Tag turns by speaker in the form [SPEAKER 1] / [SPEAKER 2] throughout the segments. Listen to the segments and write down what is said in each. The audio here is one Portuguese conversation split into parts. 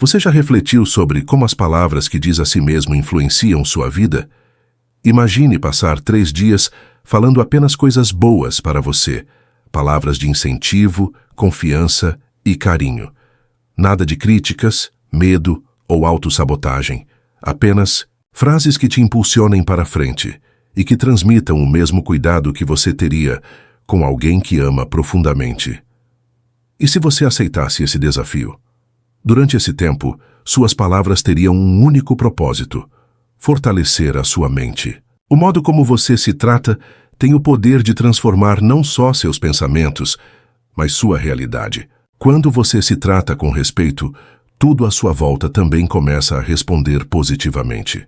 [SPEAKER 1] Você já refletiu sobre como as palavras que diz a si mesmo influenciam sua vida? Imagine passar 3 dias falando apenas coisas boas para você, palavras de incentivo, confiança e carinho. Nada de críticas, medo ou autossabotagem. Apenas frases que te impulsionem para frente e que transmitam o mesmo cuidado que você teria com alguém que ama profundamente. E se você aceitasse esse desafio? Durante esse tempo, suas palavras teriam um único propósito: fortalecer a sua mente. O modo como você se trata tem o poder de transformar não só seus pensamentos, mas sua realidade. Quando você se trata com respeito, tudo à sua volta também começa a responder positivamente.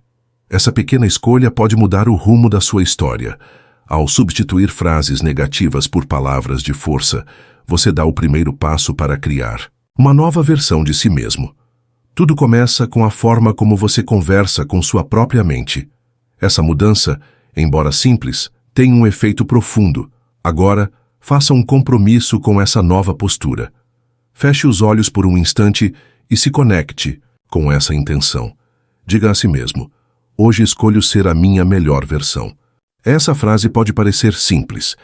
[SPEAKER 1] Essa pequena escolha pode mudar o rumo da sua história. Ao substituir frases negativas por palavras de força, você dá o primeiro passo para criar uma nova versão de si mesmo. Tudo começa com a forma como você conversa com sua própria mente. Essa mudança, embora simples, tem um efeito profundo. Agora, faça um compromisso com essa nova postura. Feche os olhos por um instante e se conecte com essa intenção. Diga a si mesmo: hoje escolho ser a minha melhor versão. Essa frase pode parecer simples,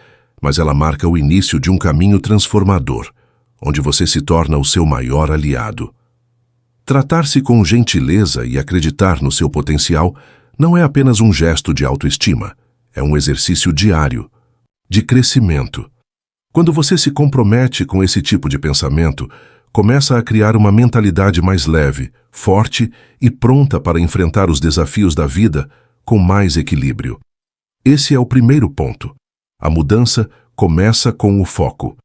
[SPEAKER 1] mas ela marca o início de um caminho transformador, onde você se torna o seu maior aliado. Tratar-se com gentileza e acreditar no seu potencial não é apenas um gesto de autoestima, é um exercício diário, de crescimento. Quando você se compromete com esse tipo de pensamento, começa a criar uma mentalidade mais leve, forte e pronta para enfrentar os desafios da vida com mais equilíbrio. Esse é o primeiro ponto. A mudança começa com o foco.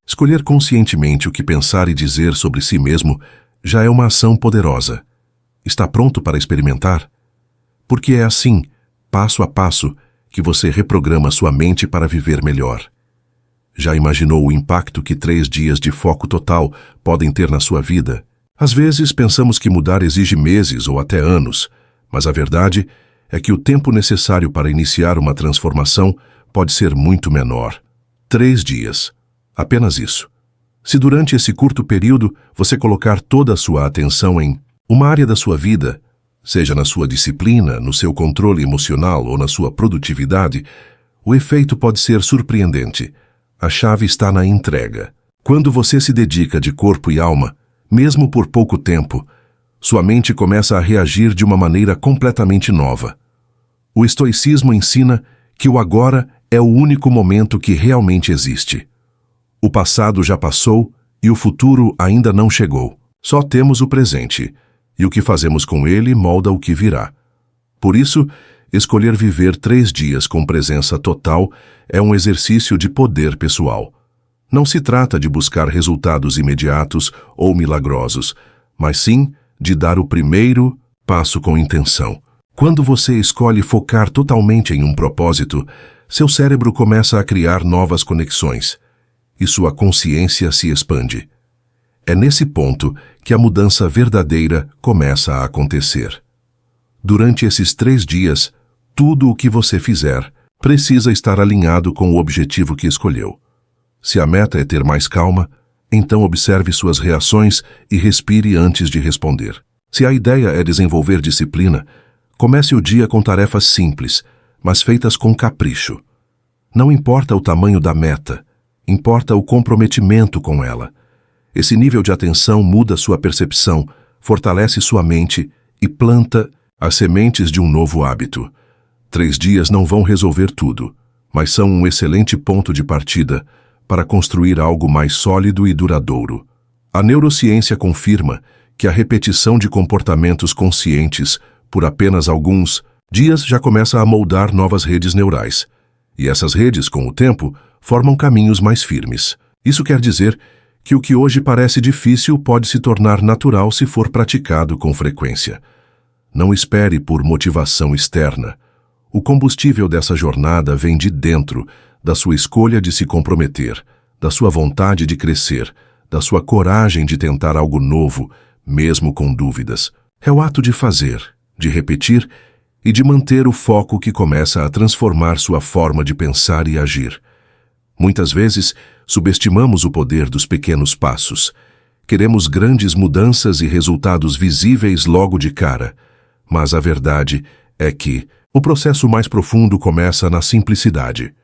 [SPEAKER 1] Escolher conscientemente o que pensar e dizer sobre si mesmo já é uma ação poderosa. Está pronto para experimentar? Porque é assim, passo a passo, que você reprograma sua mente para viver melhor. Já imaginou o impacto que 3 dias de foco total podem ter na sua vida? Às vezes pensamos que mudar exige meses ou até anos, mas a verdade é que o tempo necessário para iniciar uma transformação pode ser muito menor. 3 dias. Apenas isso. Se durante esse curto período você colocar toda a sua atenção em uma área da sua vida, seja na sua disciplina, no seu controle emocional ou na sua produtividade, o efeito pode ser surpreendente. A chave está na entrega. Quando você se dedica de corpo e alma, mesmo por pouco tempo, sua mente começa a reagir de uma maneira completamente nova. O estoicismo ensina que o agora é o único momento que realmente existe. O passado já passou e o futuro ainda não chegou. Só temos o presente, e o que fazemos com ele molda o que virá. Por isso, escolher viver 3 dias com presença total é um exercício de poder pessoal. Não se trata de buscar resultados imediatos ou milagrosos, mas sim de dar o primeiro passo com intenção. Quando você escolhe focar totalmente em um propósito, seu cérebro começa a criar novas conexões e sua consciência se expande. É nesse ponto que a mudança verdadeira começa a acontecer. Durante esses 3 dias, tudo o que você fizer precisa estar alinhado com o objetivo que escolheu. Se a meta é ter mais calma, então observe suas reações e respire antes de responder. Se a ideia é desenvolver disciplina, comece o dia com tarefas simples, mas feitas com capricho. Não importa o tamanho da meta, importa o comprometimento com ela. Esse nível de atenção muda sua percepção, fortalece sua mente e planta as sementes de um novo hábito. 3 dias não vão resolver tudo, mas são um excelente ponto de partida para construir algo mais sólido e duradouro. A neurociência confirma que a repetição de comportamentos conscientes por apenas alguns dias já começa a moldar novas redes neurais. E essas redes, com o tempo, formam caminhos mais firmes. Isso quer dizer que o que hoje parece difícil pode se tornar natural se for praticado com frequência. Não espere por motivação externa. O combustível dessa jornada vem de dentro, da sua escolha de se comprometer, da sua vontade de crescer, da sua coragem de tentar algo novo, mesmo com dúvidas. É o ato de fazer, de repetir e de manter o foco que começa a transformar sua forma de pensar e agir. Muitas vezes, subestimamos o poder dos pequenos passos. Queremos grandes mudanças e resultados visíveis logo de cara, mas a verdade é que o processo mais profundo começa na simplicidade.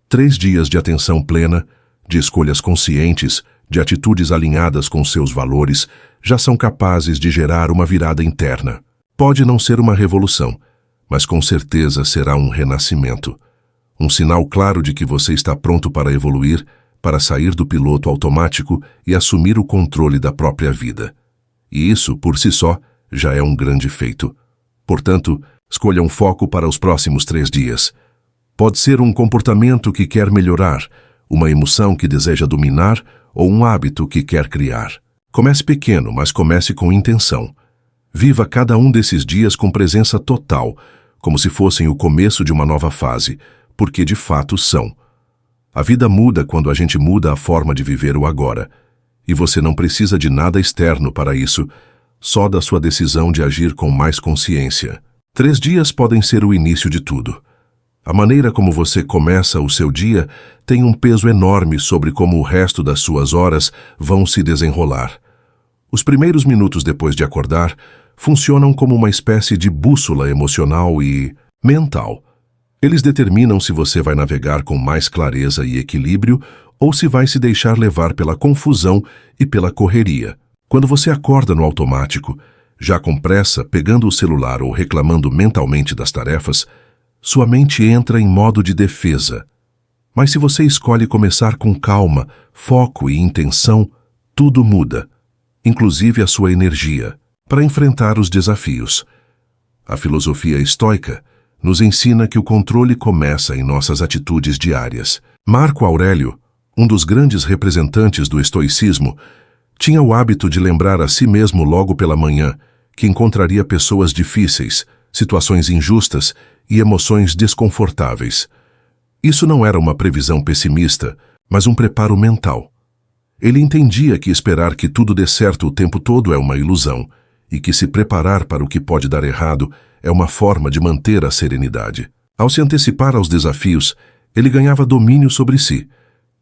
[SPEAKER 1] 3 dias de atenção plena, de escolhas conscientes, de atitudes alinhadas com seus valores, já são capazes de gerar uma virada interna. Pode não ser uma revolução, mas com certeza será um renascimento. Um sinal claro de que você está pronto para evoluir, para sair do piloto automático e assumir o controle da própria vida. E isso, por si só, já é um grande feito. Portanto, escolha um foco para os próximos 3 dias. Pode ser um comportamento que quer melhorar, uma emoção que deseja dominar ou um hábito que quer criar. Comece pequeno, mas comece com intenção. Viva cada um desses dias com presença total, como se fossem o começo de uma nova fase, porque de fato são. A vida muda quando a gente muda a forma de viver o agora, e você não precisa de nada externo para isso, só da sua decisão de agir com mais consciência. 3 dias podem ser o início de tudo. A maneira como você começa o seu dia tem um peso enorme sobre como o resto das suas horas vão se desenrolar. Os primeiros minutos depois de acordar funcionam como uma espécie de bússola emocional e mental. Eles determinam se você vai navegar com mais clareza e equilíbrio ou se vai se deixar levar pela confusão e pela correria. Quando você acorda no automático, já com pressa, pegando o celular ou reclamando mentalmente das tarefas, sua mente entra em modo de defesa. Mas se você escolhe começar com calma, foco e intenção, tudo muda, inclusive a sua energia, para enfrentar os desafios. A filosofia estoica nos ensina que o controle começa em nossas atitudes diárias. Marco Aurélio, um dos grandes representantes do estoicismo, tinha o hábito de lembrar a si mesmo logo pela manhã que encontraria pessoas difíceis, situações injustas e emoções desconfortáveis. Isso não era uma previsão pessimista, mas um preparo mental. Ele entendia que esperar que tudo dê certo o tempo todo é uma ilusão, e que se preparar para o que pode dar errado é uma forma de manter a serenidade. Ao se antecipar aos desafios, ele ganhava domínio sobre si.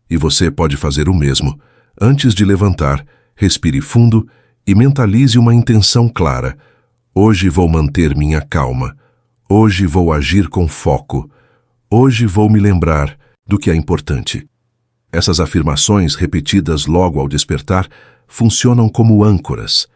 [SPEAKER 1] E você pode fazer o mesmo. Antes de levantar, respire fundo e mentalize uma intenção clara. Hoje vou manter minha calma. Hoje vou agir com foco. Hoje vou me lembrar do que é importante. Essas afirmações, repetidas logo ao despertar, funcionam como âncoras.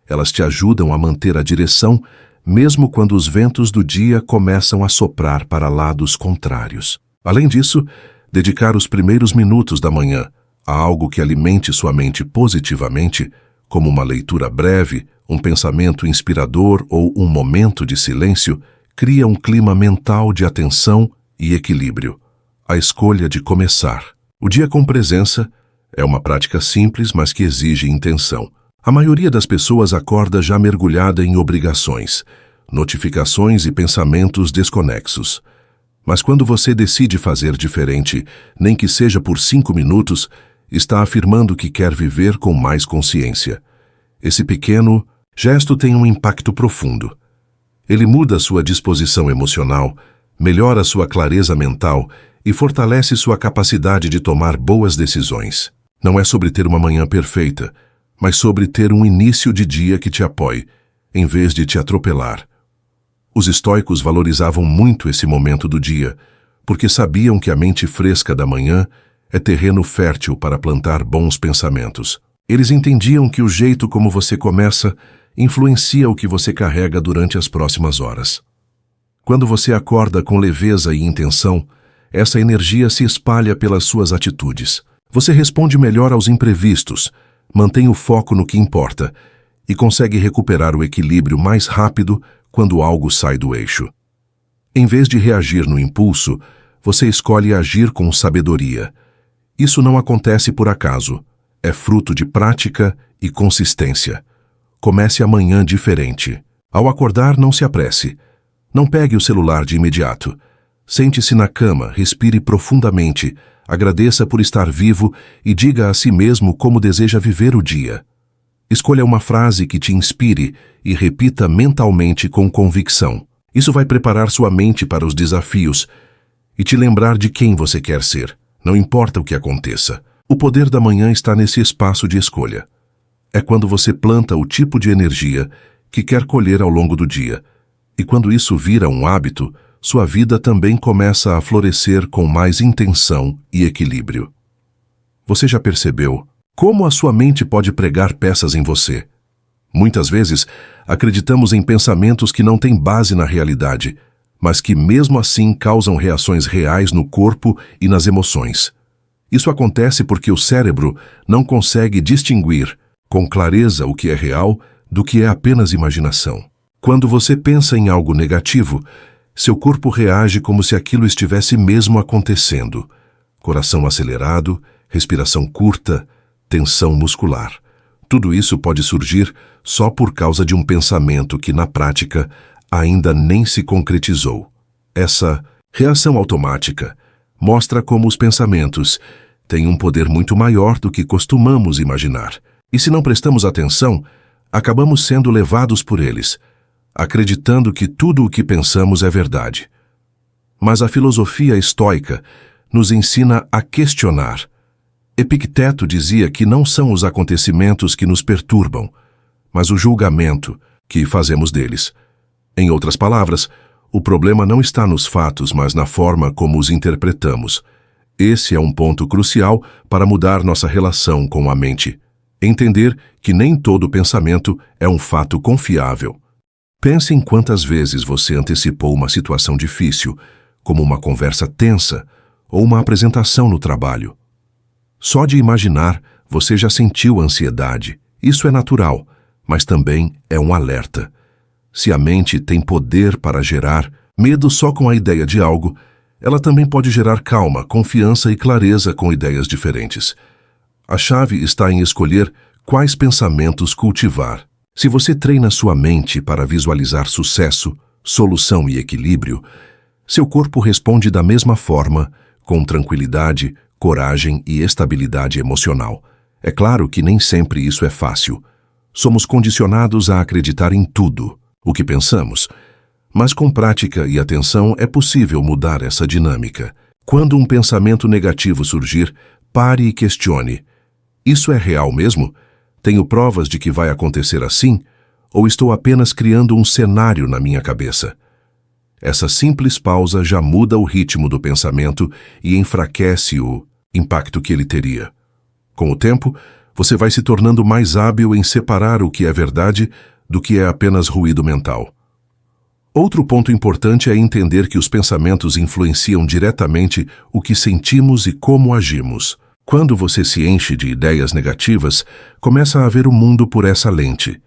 [SPEAKER 1] Elas te ajudam a manter a direção, mesmo quando os ventos do dia começam a soprar para lados contrários. Além disso, dedicar os primeiros minutos da manhã a algo que alimente sua mente positivamente, como uma leitura breve, um pensamento inspirador ou um momento de silêncio, cria um clima mental de atenção e equilíbrio. A escolha de começar. O dia com presença é uma prática simples, mas que exige intenção. A maioria das pessoas acorda já mergulhada em obrigações, notificações e pensamentos desconexos. Mas quando você decide fazer diferente, nem que seja por 5 minutos, está afirmando que quer viver com mais consciência. Esse pequeno gesto tem um impacto profundo. Ele muda sua disposição emocional, melhora sua clareza mental e fortalece sua capacidade de tomar boas decisões. Não é sobre ter uma manhã perfeita, mas sobre ter um início de dia que te apoie, em vez de te atropelar. Os estoicos valorizavam muito esse momento do dia, porque sabiam que a mente fresca da manhã é terreno fértil para plantar bons pensamentos. Eles entendiam que o jeito como você começa influencia o que você carrega durante as próximas horas. Quando você acorda com leveza e intenção, essa energia se espalha pelas suas atitudes. Você responde melhor aos imprevistos, mantém o foco no que importa e consegue recuperar o equilíbrio mais rápido quando algo sai do eixo. Em vez de reagir no impulso, você escolhe agir com sabedoria. Isso não acontece por acaso, é fruto de prática e consistência. Comece amanhã diferente. Ao acordar, não se apresse. Não pegue o celular de imediato. Sente-se na cama, respire profundamente, agradeça por estar vivo e diga a si mesmo como deseja viver o dia. Escolha uma frase que te inspire e repita mentalmente com convicção. Isso vai preparar sua mente para os desafios e te lembrar de quem você quer ser, não importa o que aconteça. O poder da manhã está nesse espaço de escolha. é quando você planta o tipo de energia que quer colher ao longo do dia. E quando isso vira um hábito, sua vida também começa a florescer com mais intenção e equilíbrio. Você já percebeu como a sua mente pode pregar peças em você? Muitas vezes, acreditamos em pensamentos que não têm base na realidade, mas que mesmo assim causam reações reais no corpo e nas emoções. Isso acontece porque o cérebro não consegue distinguir com clareza o que é real do que é apenas imaginação. Quando você pensa em algo negativo, seu corpo reage como se aquilo estivesse mesmo acontecendo. Coração acelerado, respiração curta, tensão muscular. Tudo isso pode surgir só por causa de um pensamento que, na prática, ainda nem se concretizou. Essa reação automática mostra como os pensamentos têm um poder muito maior do que costumamos imaginar. E se não prestamos atenção, acabamos sendo levados por eles, acreditando que tudo o que pensamos é verdade. Mas a filosofia estoica nos ensina a questionar. Epicteto dizia que não são os acontecimentos que nos perturbam, mas o julgamento que fazemos deles. Em outras palavras, o problema não está nos fatos, mas na forma como os interpretamos. Esse é um ponto crucial para mudar nossa relação com a mente. Entender que nem todo pensamento é um fato confiável. Pense em quantas vezes você antecipou uma situação difícil, como uma conversa tensa ou uma apresentação no trabalho. Só de imaginar, você já sentiu ansiedade. Isso é natural, mas também é um alerta. Se a mente tem poder para gerar medo só com a ideia de algo, ela também pode gerar calma, confiança e clareza com ideias diferentes. A chave está em escolher quais pensamentos cultivar. Se você treina sua mente para visualizar sucesso, solução e equilíbrio, seu corpo responde da mesma forma, com tranquilidade, coragem e estabilidade emocional. É claro que nem sempre isso é fácil. Somos condicionados a acreditar em tudo o que pensamos, mas com prática e atenção é possível mudar essa dinâmica. Quando um pensamento negativo surgir, pare e questione. Isso é real mesmo? Tenho provas de que vai acontecer assim? Ou estou apenas criando um cenário na minha cabeça? Essa simples pausa já muda o ritmo do pensamento e enfraquece o impacto que ele teria. Com o tempo, você vai se tornando mais hábil em separar o que é verdade do que é apenas ruído mental. Outro ponto importante é entender que os pensamentos influenciam diretamente o que sentimos e como agimos. Quando você se enche de ideias negativas, começa a ver o mundo por essa lente.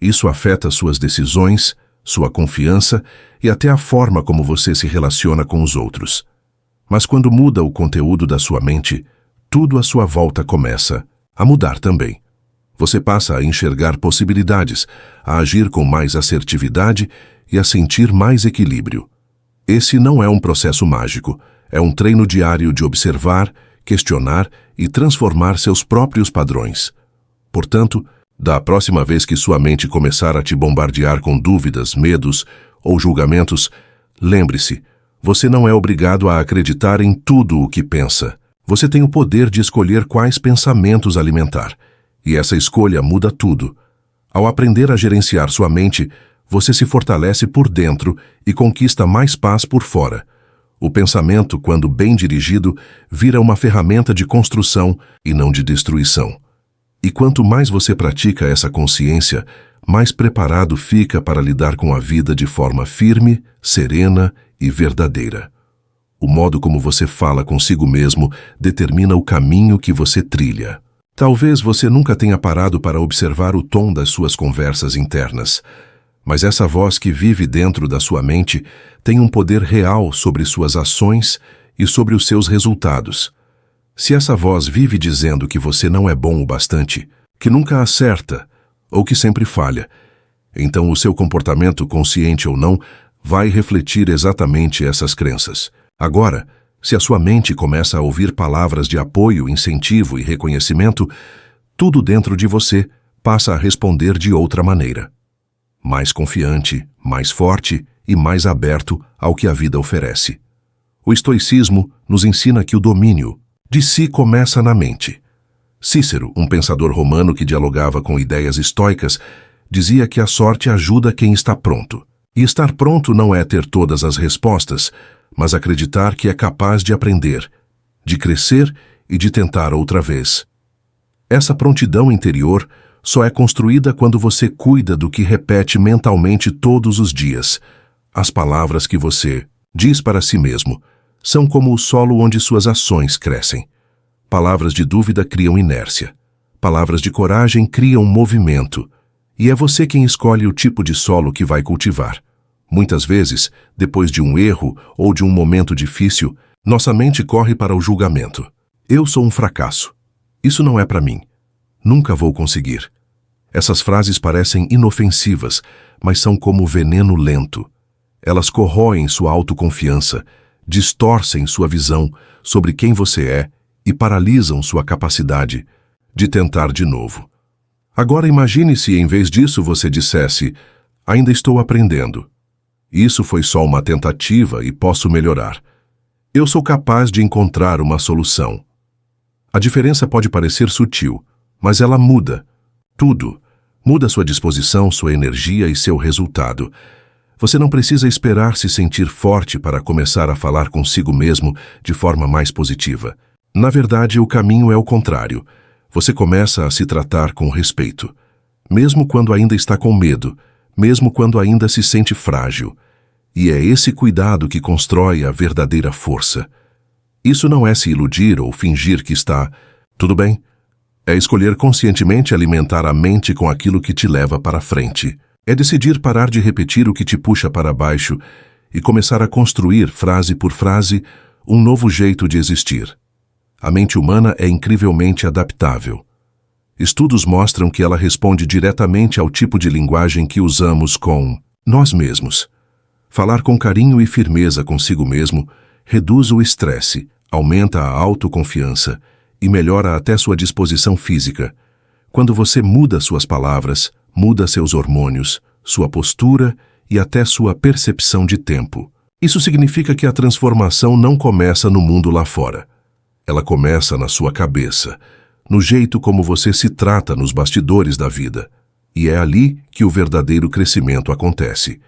[SPEAKER 1] Isso afeta suas decisões, sua confiança e até a forma como você se relaciona com os outros. Mas quando muda o conteúdo da sua mente, tudo à sua volta começa a mudar também. Você passa a enxergar possibilidades, a agir com mais assertividade e a sentir mais equilíbrio. Esse não é um processo mágico, é um treino diário de observar, questionar e transformar seus próprios padrões. Portanto, da próxima vez que sua mente começar a te bombardear com dúvidas, medos ou julgamentos, lembre-se, você não é obrigado a acreditar em tudo o que pensa. Você tem o poder de escolher quais pensamentos alimentar, e essa escolha muda tudo. Ao aprender a gerenciar sua mente, você se fortalece por dentro e conquista mais paz por fora. O pensamento, quando bem dirigido, vira uma ferramenta de construção e não de destruição. E quanto mais você pratica essa consciência, mais preparado fica para lidar com a vida de forma firme, serena e verdadeira. O modo como você fala consigo mesmo determina o caminho que você trilha. Talvez você nunca tenha parado para observar o tom das suas conversas internas, mas essa voz que vive dentro da sua mente tem um poder real sobre suas ações e sobre os seus resultados. Se essa voz vive dizendo que você não é bom o bastante, que nunca acerta ou que sempre falha, então o seu comportamento, consciente ou não, vai refletir exatamente essas crenças. Agora, se a sua mente começa a ouvir palavras de apoio, incentivo e reconhecimento, tudo dentro de você passa a responder de outra maneira. Mais confiante, mais forte e mais aberto ao que a vida oferece. O estoicismo nos ensina que o domínio de si começa na mente. Cícero, um pensador romano que dialogava com ideias estoicas, dizia que a sorte ajuda quem está pronto. E estar pronto não é ter todas as respostas, mas acreditar que é capaz de aprender, de crescer e de tentar outra vez. Essa prontidão interior só é construída quando você cuida do que repete mentalmente todos os dias. As palavras que você diz para si mesmo são como o solo onde suas ações crescem. Palavras de dúvida criam inércia. Palavras de coragem criam movimento. E é você quem escolhe o tipo de solo que vai cultivar. Muitas vezes, depois de um erro ou de um momento difícil, nossa mente corre para o julgamento. Eu sou um fracasso. Isso não é para mim. Nunca vou conseguir. Essas frases parecem inofensivas, mas são como veneno lento. Elas corroem sua autoconfiança, distorcem sua visão sobre quem você é e paralisam sua capacidade de tentar de novo. Agora imagine se, em vez disso, você dissesse: ainda estou aprendendo. Isso foi só uma tentativa e posso melhorar. Eu sou capaz de encontrar uma solução. A diferença pode parecer sutil, mas ela muda. Tudo. Muda sua disposição, sua energia e seu resultado. Você não precisa esperar se sentir forte para começar a falar consigo mesmo de forma mais positiva. Na verdade, o caminho é o contrário. Você começa a se tratar com respeito. Mesmo quando ainda está com medo, mesmo quando ainda se sente frágil. E é esse cuidado que constrói a verdadeira força. Isso não é se iludir ou fingir que está tudo bem. É escolher conscientemente alimentar a mente com aquilo que te leva para frente. É decidir parar de repetir o que te puxa para baixo e começar a construir, frase por frase, um novo jeito de existir. A mente humana é incrivelmente adaptável. Estudos mostram que ela responde diretamente ao tipo de linguagem que usamos com nós mesmos. Falar com carinho e firmeza consigo mesmo reduz o estresse, aumenta a autoconfiança e melhora até sua disposição física. Quando você muda suas palavras, muda seus hormônios, sua postura e até sua percepção de tempo. Isso significa que a transformação não começa no mundo lá fora. Ela começa na sua cabeça, no jeito como você se trata nos bastidores da vida. E é ali que o verdadeiro crescimento acontece.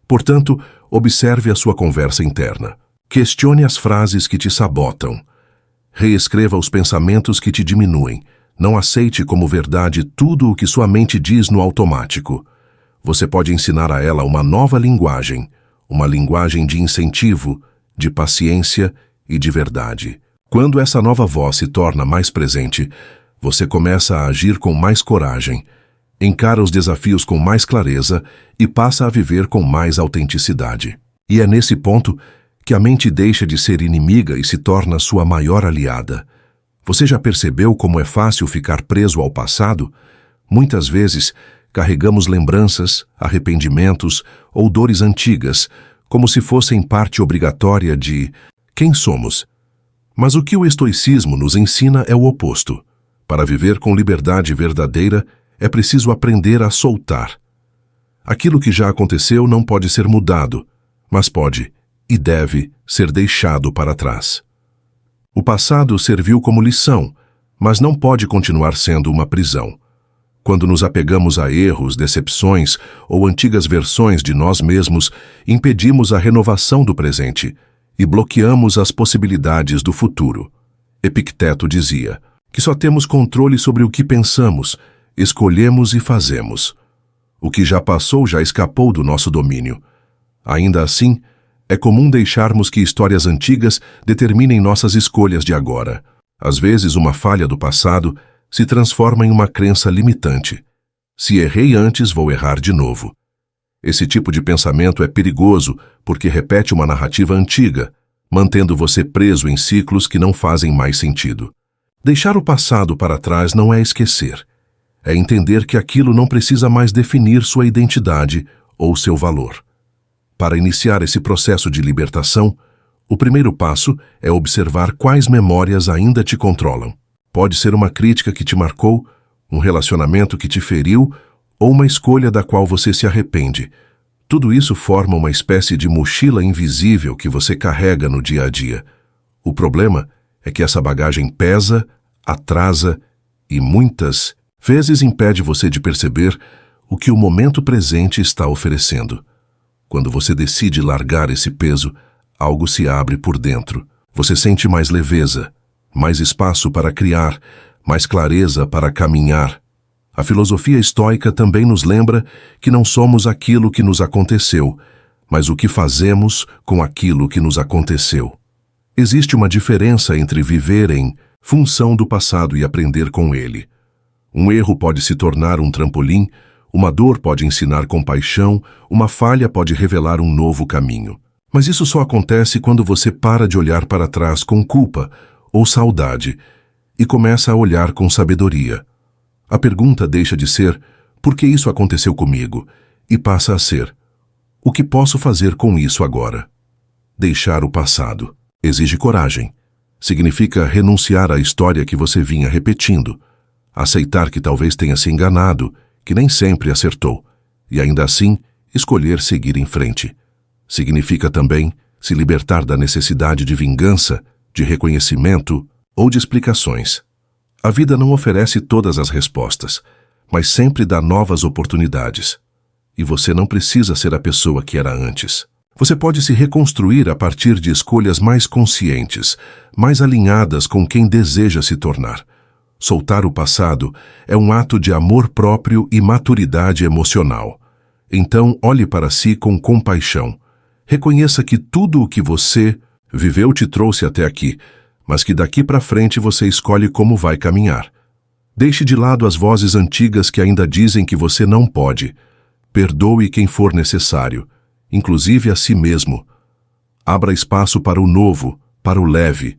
[SPEAKER 1] Portanto, observe a sua conversa interna. Questione as frases que te sabotam. Reescreva os pensamentos que te diminuem. Não aceite como verdade tudo o que sua mente diz no automático. Você pode ensinar a ela uma nova linguagem, uma linguagem de incentivo, de paciência e de verdade. Quando essa nova voz se torna mais presente, você começa a agir com mais coragem, encara os desafios com mais clareza e passa a viver com mais autenticidade. E é nesse ponto que a mente deixa de ser inimiga e se torna sua maior aliada. Você já percebeu como é fácil ficar preso ao passado? Muitas vezes, carregamos lembranças, arrependimentos ou dores antigas, como se fossem parte obrigatória de quem somos. Mas o que o estoicismo nos ensina é o oposto. Para viver com liberdade verdadeira, é preciso aprender a soltar. Aquilo que já aconteceu não pode ser mudado, mas pode e deve ser deixado para trás. O passado serviu como lição, mas não pode continuar sendo uma prisão. Quando nos apegamos a erros, decepções ou antigas versões de nós mesmos, impedimos a renovação do presente e bloqueamos as possibilidades do futuro. Epicteto dizia que só temos controle sobre o que pensamos, escolhemos e fazemos. O que já passou já escapou do nosso domínio. Ainda assim, é comum deixarmos que histórias antigas determinem nossas escolhas de agora. Às vezes, uma falha do passado se transforma em uma crença limitante. Se errei antes, vou errar de novo. Esse tipo de pensamento é perigoso porque repete uma narrativa antiga, mantendo você preso em ciclos que não fazem mais sentido. Deixar o passado para trás não é esquecer. É entender que aquilo não precisa mais definir sua identidade ou seu valor. Para iniciar esse processo de libertação, o primeiro passo é observar quais memórias ainda te controlam. Pode ser uma crítica que te marcou, um relacionamento que te feriu ou uma escolha da qual você se arrepende. Tudo isso forma uma espécie de mochila invisível que você carrega no dia a dia. O problema é que essa bagagem pesa, atrasa e muitas vezes impede você de perceber o que o momento presente está oferecendo. Quando você decide largar esse peso, algo se abre por dentro. Você sente mais leveza, mais espaço para criar, mais clareza para caminhar. A filosofia estoica também nos lembra que não somos aquilo que nos aconteceu, mas o que fazemos com aquilo que nos aconteceu. Existe uma diferença entre viver em função do passado e aprender com ele. Um erro pode se tornar um trampolim, uma dor pode ensinar compaixão, uma falha pode revelar um novo caminho. Mas isso só acontece quando você para de olhar para trás com culpa ou saudade e começa a olhar com sabedoria. A pergunta deixa de ser "por que isso aconteceu comigo?" e passa a ser "o que posso fazer com isso agora?" Deixar o passado exige coragem. Significa renunciar à história que você vinha repetindo, aceitar que talvez tenha se enganado, que nem sempre acertou, e ainda assim escolher seguir em frente. Significa também se libertar da necessidade de vingança, de reconhecimento ou de explicações. A vida não oferece todas as respostas, mas sempre dá novas oportunidades. E você não precisa ser a pessoa que era antes. Você pode se reconstruir a partir de escolhas mais conscientes, mais alinhadas com quem deseja se tornar. Soltar o passado é um ato de amor próprio e maturidade emocional. Então, olhe para si com compaixão. Reconheça que tudo o que você viveu te trouxe até aqui, mas que daqui para frente você escolhe como vai caminhar. Deixe de lado as vozes antigas que ainda dizem que você não pode. Perdoe quem for necessário, inclusive a si mesmo. Abra espaço para o novo, para o leve,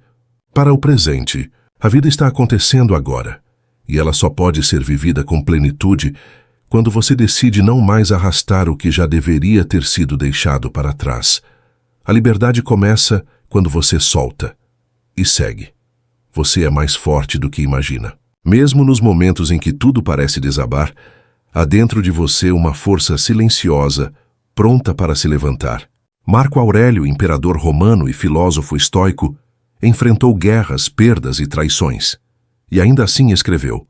[SPEAKER 1] para o presente. A vida está acontecendo agora, e ela só pode ser vivida com plenitude quando você decide não mais arrastar o que já deveria ter sido deixado para trás. A liberdade começa quando você solta e segue. Você é mais forte do que imagina. Mesmo nos momentos em que tudo parece desabar, há dentro de você uma força silenciosa, pronta para se levantar. Marco Aurélio, imperador romano e filósofo estoico, enfrentou guerras, perdas e traições. E ainda assim escreveu: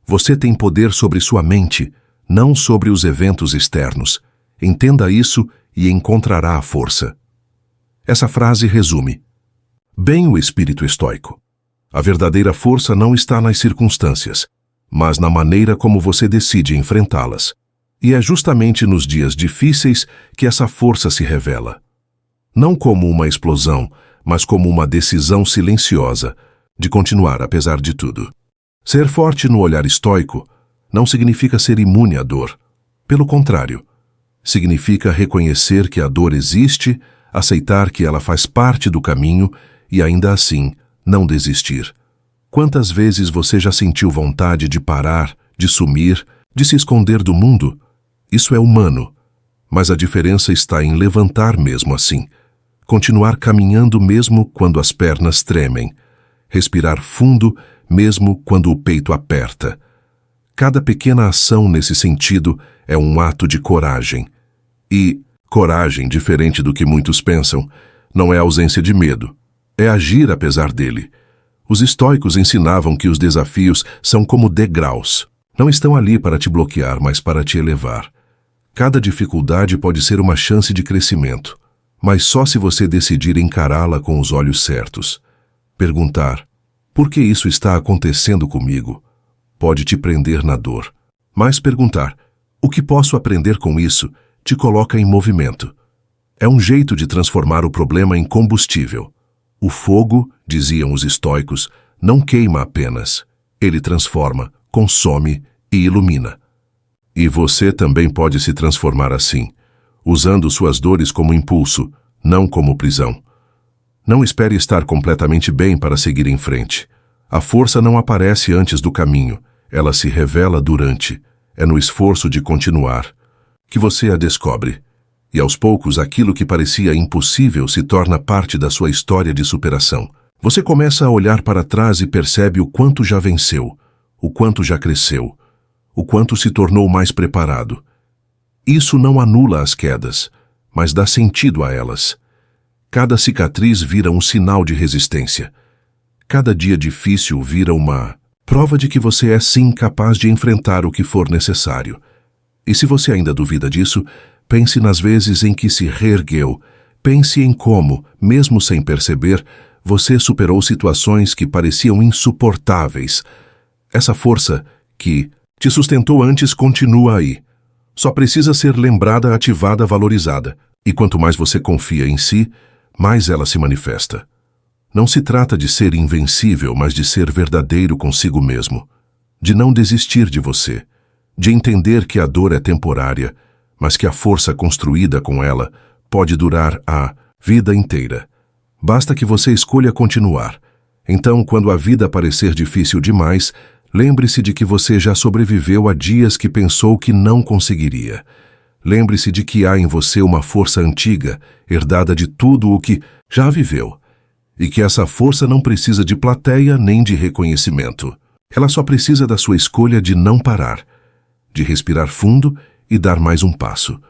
[SPEAKER 1] "Você tem poder sobre sua mente, não sobre os eventos externos. Entenda isso e encontrará a força." Essa frase resume bem o espírito estoico. A verdadeira força não está nas circunstâncias, mas na maneira como você decide enfrentá-las. E é justamente nos dias difíceis que essa força se revela. Não como uma explosão, mas como uma decisão silenciosa de continuar apesar de tudo. Ser forte no olhar estoico não significa ser imune à dor. Pelo contrário, significa reconhecer que a dor existe, aceitar que ela faz parte do caminho e ainda assim não desistir. Quantas vezes você já sentiu vontade de parar, de sumir, de se esconder do mundo? Isso é humano, mas a diferença está em levantar mesmo assim, continuar caminhando mesmo quando as pernas tremem, respirar fundo mesmo quando o peito aperta. Cada pequena ação nesse sentido é um ato de coragem. E coragem, diferente do que muitos pensam, não é ausência de medo, é agir apesar dele. Os estoicos ensinavam que os desafios são como degraus. Não estão ali para te bloquear, mas para te elevar. Cada dificuldade pode ser uma chance de crescimento, mas só se você decidir encará-la com os olhos certos. Perguntar: por que isso está acontecendo comigo? Pode te prender na dor. Mas perguntar: o que posso aprender com isso? Te coloca em movimento. É um jeito de transformar o problema em combustível. O fogo, diziam os estoicos, não queima apenas. Ele transforma, consome e ilumina. E você também pode se transformar assim, usando suas dores como impulso, não como prisão. Não espere estar completamente bem para seguir em frente. A força não aparece antes do caminho, ela se revela durante. É no esforço de continuar que você a descobre. E aos poucos aquilo que parecia impossível se torna parte da sua história de superação. Você começa a olhar para trás e percebe o quanto já venceu, o quanto já cresceu, o quanto se tornou mais preparado. Isso não anula as quedas, mas dá sentido a elas. Cada cicatriz vira um sinal de resistência. Cada dia difícil vira uma prova de que você é sim capaz de enfrentar o que for necessário. E se você ainda duvida disso, pense nas vezes em que se reergueu. Pense em como, mesmo sem perceber, você superou situações que pareciam insuportáveis. Essa força que te sustentou antes continua aí. Só precisa ser lembrada, ativada, valorizada. E quanto mais você confia em si, mais ela se manifesta. Não se trata de ser invencível, mas de ser verdadeiro consigo mesmo. De não desistir de você. De entender que a dor é temporária, mas que a força construída com ela pode durar a vida inteira. Basta que você escolha continuar. Então, quando a vida parecer difícil demais, lembre-se de que você já sobreviveu a dias que pensou que não conseguiria. Lembre-se de que há em você uma força antiga, herdada de tudo o que já viveu. E que essa força não precisa de plateia nem de reconhecimento. Ela só precisa da sua escolha de não parar, de respirar fundo e dar mais um passo.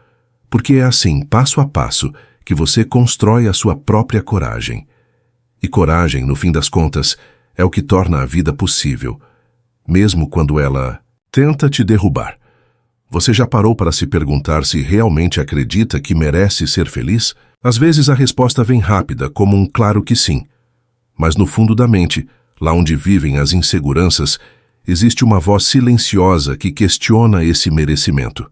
[SPEAKER 1] Porque é assim, passo a passo, que você constrói a sua própria coragem. E coragem, no fim das contas, é o que torna a vida possível, mesmo quando ela tenta te derrubar. Você já parou para se perguntar se realmente acredita que merece ser feliz? Às vezes a resposta vem rápida, como um claro que sim. Mas no fundo da mente, lá onde vivem as inseguranças, existe uma voz silenciosa que questiona esse merecimento.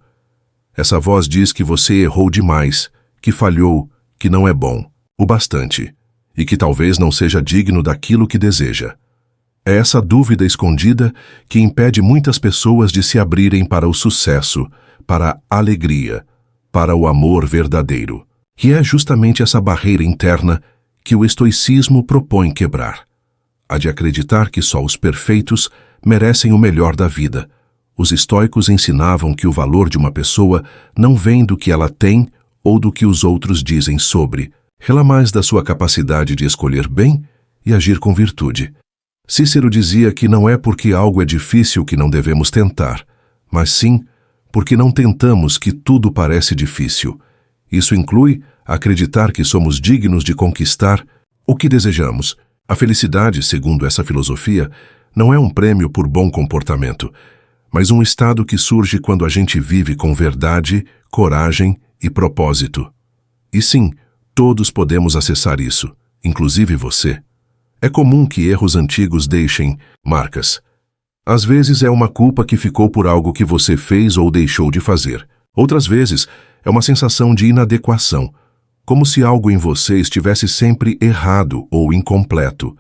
[SPEAKER 1] Essa voz diz que você errou demais, que falhou, que não é bom, o bastante, e que talvez não seja digno daquilo que deseja. É essa dúvida escondida que impede muitas pessoas de se abrirem para o sucesso, para a alegria, para o amor verdadeiro. E é justamente essa barreira interna que o estoicismo propõe quebrar. A de acreditar que só os perfeitos merecem o melhor da vida. Os estoicos ensinavam que o valor de uma pessoa não vem do que ela tem ou do que os outros dizem sobre, ela mais da sua capacidade de escolher bem e agir com virtude. Cícero dizia que não é porque algo é difícil que não devemos tentar, mas sim porque não tentamos que tudo parece difícil. Isso inclui acreditar que somos dignos de conquistar o que desejamos. A felicidade, segundo essa filosofia, não é um prêmio por bom comportamento, mas um estado que surge quando a gente vive com verdade, coragem e propósito. E sim, todos podemos acessar isso, inclusive você. É comum que erros antigos deixem marcas. Às vezes é uma culpa que ficou por algo que você fez ou deixou de fazer. Outras vezes é uma sensação de inadequação, como se algo em você estivesse sempre errado ou incompleto.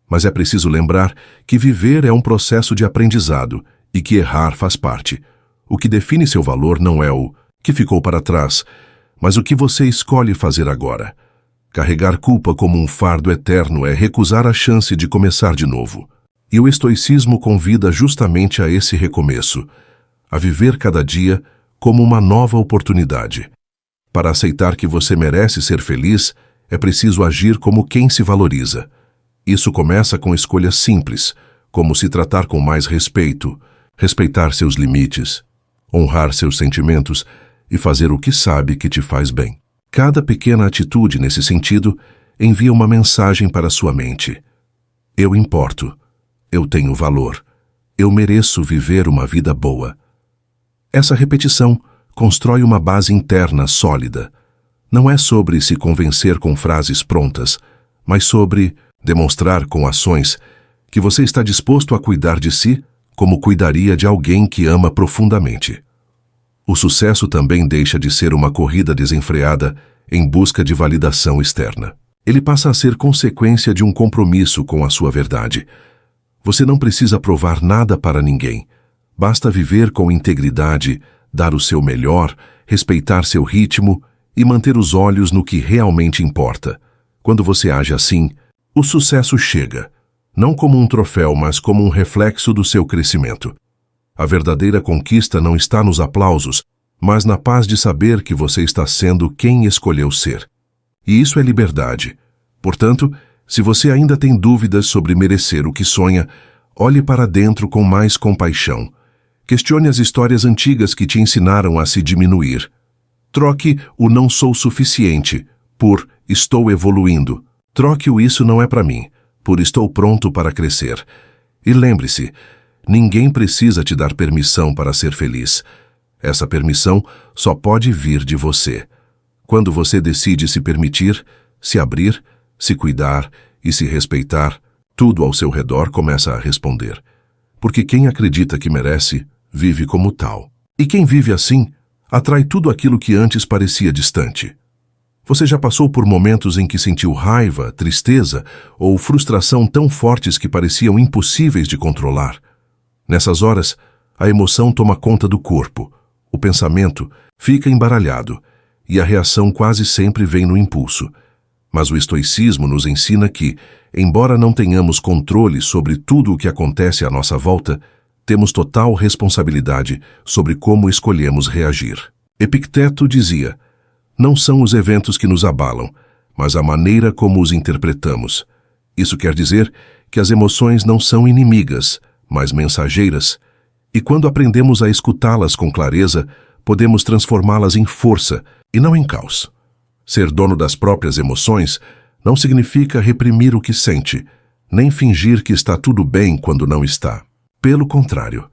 [SPEAKER 1] Mas é preciso lembrar que viver é um processo de aprendizado e que errar faz parte. O que define seu valor não é o que ficou para trás, mas o que você escolhe fazer agora. Carregar culpa como um fardo eterno é recusar a chance de começar de novo. E o estoicismo convida justamente a esse recomeço, a viver cada dia como uma nova oportunidade. Para aceitar que você merece ser feliz, é preciso agir como quem se valoriza. Isso começa com escolhas simples, como se tratar com mais respeito, respeitar seus limites, honrar seus sentimentos e fazer o que sabe que te faz bem. Cada pequena atitude nesse sentido envia uma mensagem para sua mente. Eu importo. Eu tenho valor. Eu mereço viver uma vida boa. Essa repetição constrói uma base interna sólida. Não é sobre se convencer com frases prontas, mas sobre demonstrar com ações que você está disposto a cuidar de si como cuidaria de alguém que ama profundamente. O sucesso também deixa de ser uma corrida desenfreada em busca de validação externa. Ele passa a ser consequência de um compromisso com a sua verdade. Você não precisa provar nada para ninguém. Basta viver com integridade, dar o seu melhor, respeitar seu ritmo e manter os olhos no que realmente importa. Quando você age assim, o sucesso chega, não como um troféu, mas como um reflexo do seu crescimento. A verdadeira conquista não está nos aplausos, mas na paz de saber que você está sendo quem escolheu ser. E isso é liberdade. Portanto, se você ainda tem dúvidas sobre merecer o que sonha, olhe para dentro com mais compaixão. Questione as histórias antigas que te ensinaram a se diminuir. Troque o não sou suficiente por estou evoluindo. Troque o isso não é para mim, por estou pronto para crescer. E lembre-se, ninguém precisa te dar permissão para ser feliz. Essa permissão só pode vir de você. Quando você decide se permitir, se abrir, se cuidar e se respeitar, tudo ao seu redor começa a responder. Porque quem acredita que merece, vive como tal. E quem vive assim, atrai tudo aquilo que antes parecia distante. Você já passou por momentos em que sentiu raiva, tristeza ou frustração tão fortes que pareciam impossíveis de controlar? Nessas horas, a emoção toma conta do corpo, o pensamento fica embaralhado e a reação quase sempre vem no impulso. Mas o estoicismo nos ensina que, embora não tenhamos controle sobre tudo o que acontece à nossa volta, temos total responsabilidade sobre como escolhemos reagir. Epicteto dizia: não são os eventos que nos abalam, mas a maneira como os interpretamos. Isso quer dizer que as emoções não são inimigas, mas mensageiras, e quando aprendemos a escutá-las com clareza, podemos transformá-las em força e não em caos. Ser dono das próprias emoções não significa reprimir o que sente, nem fingir que está tudo bem quando não está. Pelo contrário,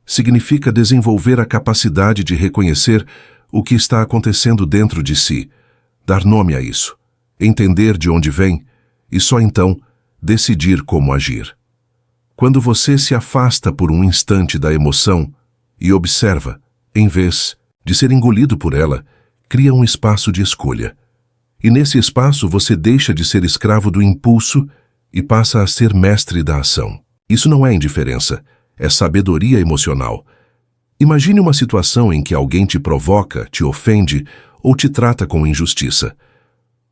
[SPEAKER 1] significa desenvolver a capacidade de reconhecer o que está acontecendo dentro de si, dar nome a isso, entender de onde vem e só então decidir como agir. Quando você se afasta por um instante da emoção e observa, em vez de ser engolido por ela, cria um espaço de escolha. E nesse espaço você deixa de ser escravo do impulso e passa a ser mestre da ação. Isso não é indiferença, é sabedoria emocional. Imagine uma situação em que alguém te provoca, te ofende ou te trata com injustiça.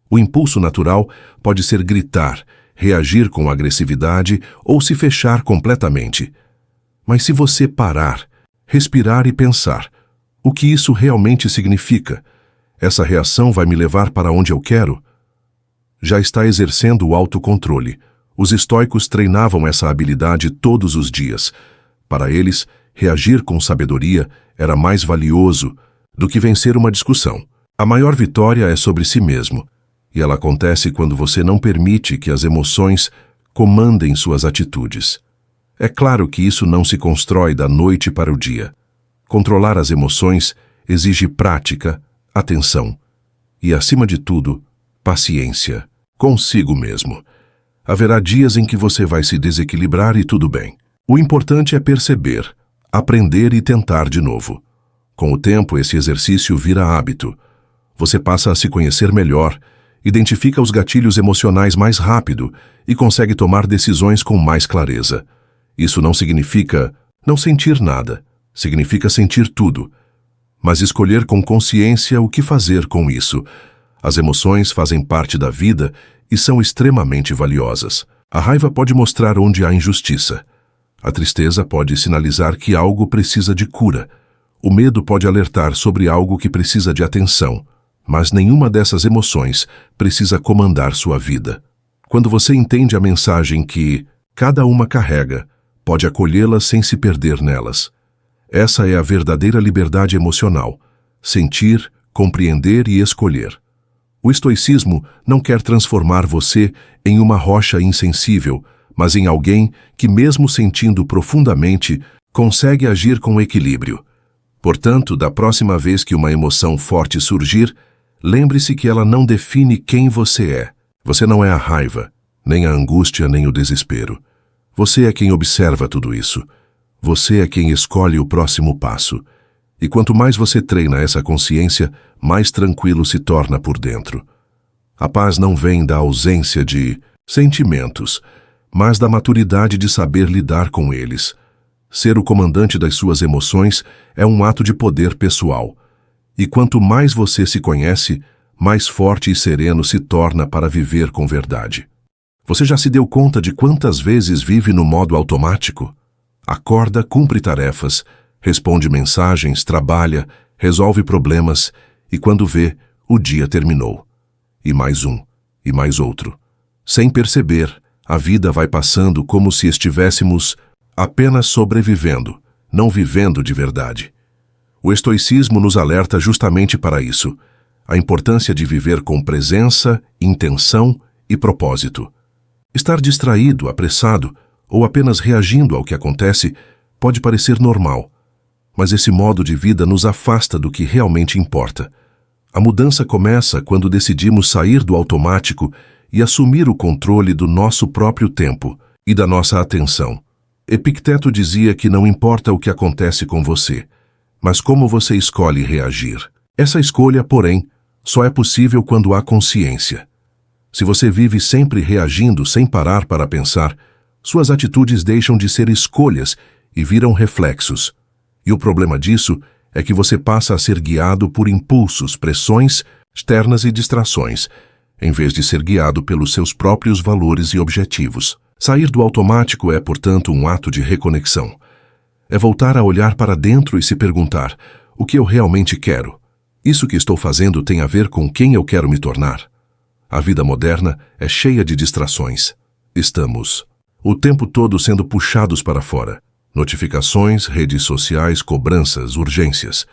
[SPEAKER 1] O impulso natural pode ser gritar, reagir com agressividade ou se fechar completamente. Mas se você parar, respirar e pensar, o que isso realmente significa? Essa reação vai me levar para onde eu quero? Já está exercendo o autocontrole. Os estoicos treinavam essa habilidade todos os dias. Para eles, reagir com sabedoria era mais valioso do que vencer uma discussão. A maior vitória é sobre si mesmo, e ela acontece quando você não permite que as emoções comandem suas atitudes. É claro que isso não se constrói da noite para o dia. Controlar as emoções exige prática, atenção e, acima de tudo, paciência consigo mesmo. Haverá dias em que você vai se desequilibrar e tudo bem. O importante é perceber, aprender e tentar de novo. Com o tempo, esse exercício vira hábito. Você passa a se conhecer melhor, identifica os gatilhos emocionais mais rápido e consegue tomar decisões com mais clareza. Isso não significa não sentir nada, significa sentir tudo, mas escolher com consciência o que fazer com isso. As emoções fazem parte da vida e são extremamente valiosas. A raiva pode mostrar onde há injustiça. A tristeza pode sinalizar que algo precisa de cura. O medo pode alertar sobre algo que precisa de atenção, mas nenhuma dessas emoções precisa comandar sua vida. Quando você entende a mensagem que cada uma carrega, pode acolhê-las sem se perder nelas. Essa é a verdadeira liberdade emocional: sentir, compreender e escolher. O estoicismo não quer transformar você em uma rocha insensível, mas em alguém que, mesmo sentindo profundamente, consegue agir com equilíbrio. Portanto, da próxima vez que uma emoção forte surgir, lembre-se que ela não define quem você é. Você não é a raiva, nem a angústia, nem o desespero. Você é quem observa tudo isso. Você é quem escolhe o próximo passo. E quanto mais você treina essa consciência, mais tranquilo se torna por dentro. A paz não vem da ausência de sentimentos, mas da maturidade de saber lidar com eles. Ser o comandante das suas emoções é um ato de poder pessoal. E quanto mais você se conhece, mais forte e sereno se torna para viver com verdade. Você já se deu conta de quantas vezes vive no modo automático? Acorda, cumpre tarefas, responde mensagens, trabalha, resolve problemas e quando vê, o dia terminou. E mais um, e mais outro. Sem perceber, a vida vai passando como se estivéssemos apenas sobrevivendo, não vivendo de verdade. O estoicismo nos alerta justamente para isso, a importância de viver com presença, intenção e propósito. Estar distraído, apressado ou apenas reagindo ao que acontece, pode parecer normal. Mas esse modo de vida nos afasta do que realmente importa. A mudança começa quando decidimos sair do automático e assumir o controle do nosso próprio tempo e da nossa atenção. Epicteto dizia que não importa o que acontece com você, mas como você escolhe reagir. Essa escolha, porém, só é possível quando há consciência. Se você vive sempre reagindo sem parar para pensar, suas atitudes deixam de ser escolhas e viram reflexos. E o problema disso é que você passa a ser guiado por impulsos, pressões externas e distrações, em vez de ser guiado pelos seus próprios valores e objetivos. Sair do automático é, portanto, um ato de reconexão. É voltar a olhar para dentro e se perguntar: o que eu realmente quero? Isso que estou fazendo tem a ver com quem eu quero me tornar? A vida moderna é cheia de distrações. Estamos o tempo todo sendo puxados para fora. Notificações, redes sociais, cobranças, urgências.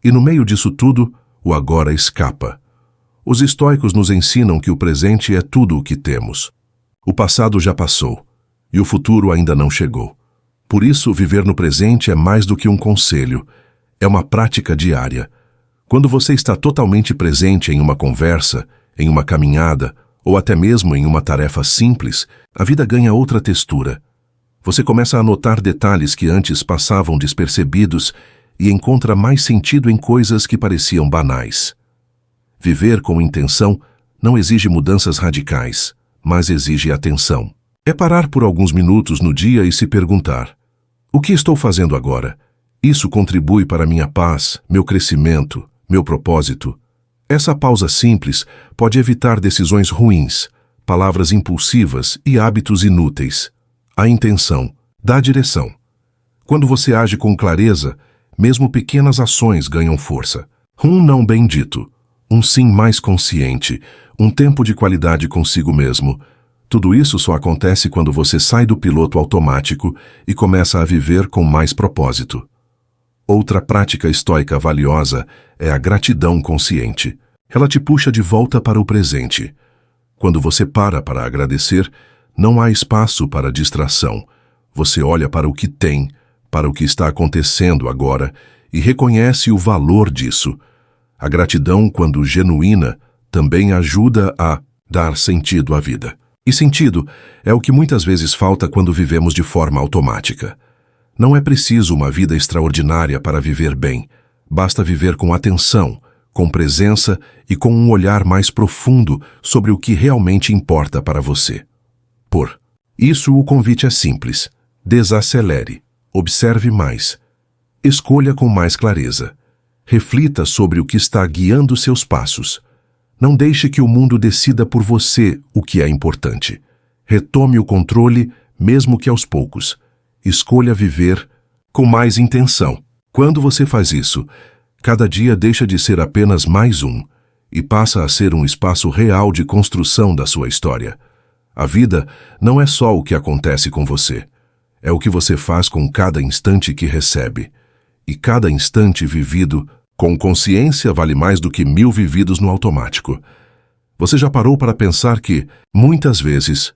[SPEAKER 1] E no meio disso tudo, o agora escapa. Os estoicos nos ensinam que o presente é tudo o que temos. O passado já passou, e o futuro ainda não chegou. Por isso, viver no presente é mais do que um conselho, é uma prática diária. Quando você está totalmente presente em uma conversa, em uma caminhada, ou até mesmo em uma tarefa simples, a vida ganha outra textura. Você começa a notar detalhes que antes passavam despercebidos e encontra mais sentido em coisas que pareciam banais. Viver com intenção não exige mudanças radicais, mas exige atenção. É parar por alguns minutos no dia e se perguntar: o que estou fazendo agora? Isso contribui para minha paz, meu crescimento, meu propósito? Essa pausa simples pode evitar decisões ruins, palavras impulsivas e hábitos inúteis. A intenção dá direção. Quando você age com clareza, mesmo pequenas ações ganham força. Um não bem dito, um sim mais consciente, um tempo de qualidade consigo mesmo. Tudo isso só acontece quando você sai do piloto automático e começa a viver com mais propósito. Outra prática estoica valiosa é a gratidão consciente. Ela te puxa de volta para o presente. Quando você para agradecer, não há espaço para distração. Você olha para o que tem, para o que está acontecendo agora e reconhece o valor disso. A gratidão, quando genuína, também ajuda a dar sentido à vida. E sentido é o que muitas vezes falta quando vivemos de forma automática. Não é preciso uma vida extraordinária para viver bem. Basta viver com atenção, com presença e com um olhar mais profundo sobre o que realmente importa para você. Por isso, o convite é simples. Desacelere. Observe mais. Escolha com mais clareza. Reflita sobre o que está guiando seus passos. Não deixe que o mundo decida por você o que é importante. Retome o controle, mesmo que aos poucos. Escolha viver com mais intenção. Quando você faz isso, cada dia deixa de ser apenas mais um e passa a ser um espaço real de construção da sua história. A vida não é só o que acontece com você. É o que você faz com cada instante que recebe. E cada instante vivido com consciência vale mais do que 1000 vividos no automático. Você já parou para pensar que, muitas vezes,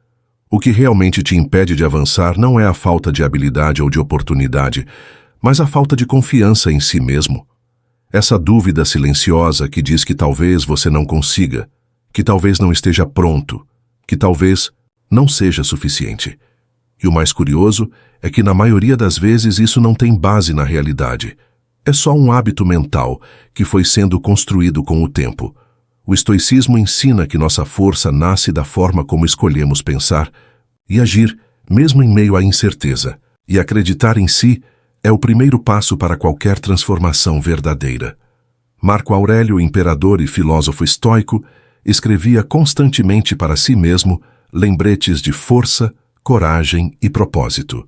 [SPEAKER 1] o que realmente te impede de avançar não é a falta de habilidade ou de oportunidade, mas a falta de confiança em si mesmo? Essa dúvida silenciosa que diz que talvez você não consiga, que talvez não esteja pronto, que talvez não seja suficiente. E o mais curioso é que na maioria das vezes isso não tem base na realidade. É só um hábito mental que foi sendo construído com o tempo. O estoicismo ensina que nossa força nasce da forma como escolhemos pensar e agir, mesmo em meio à incerteza. E acreditar em si é o primeiro passo para qualquer transformação verdadeira. Marco Aurélio, imperador e filósofo estoico, escrevia constantemente para si mesmo lembretes de força, coragem e propósito.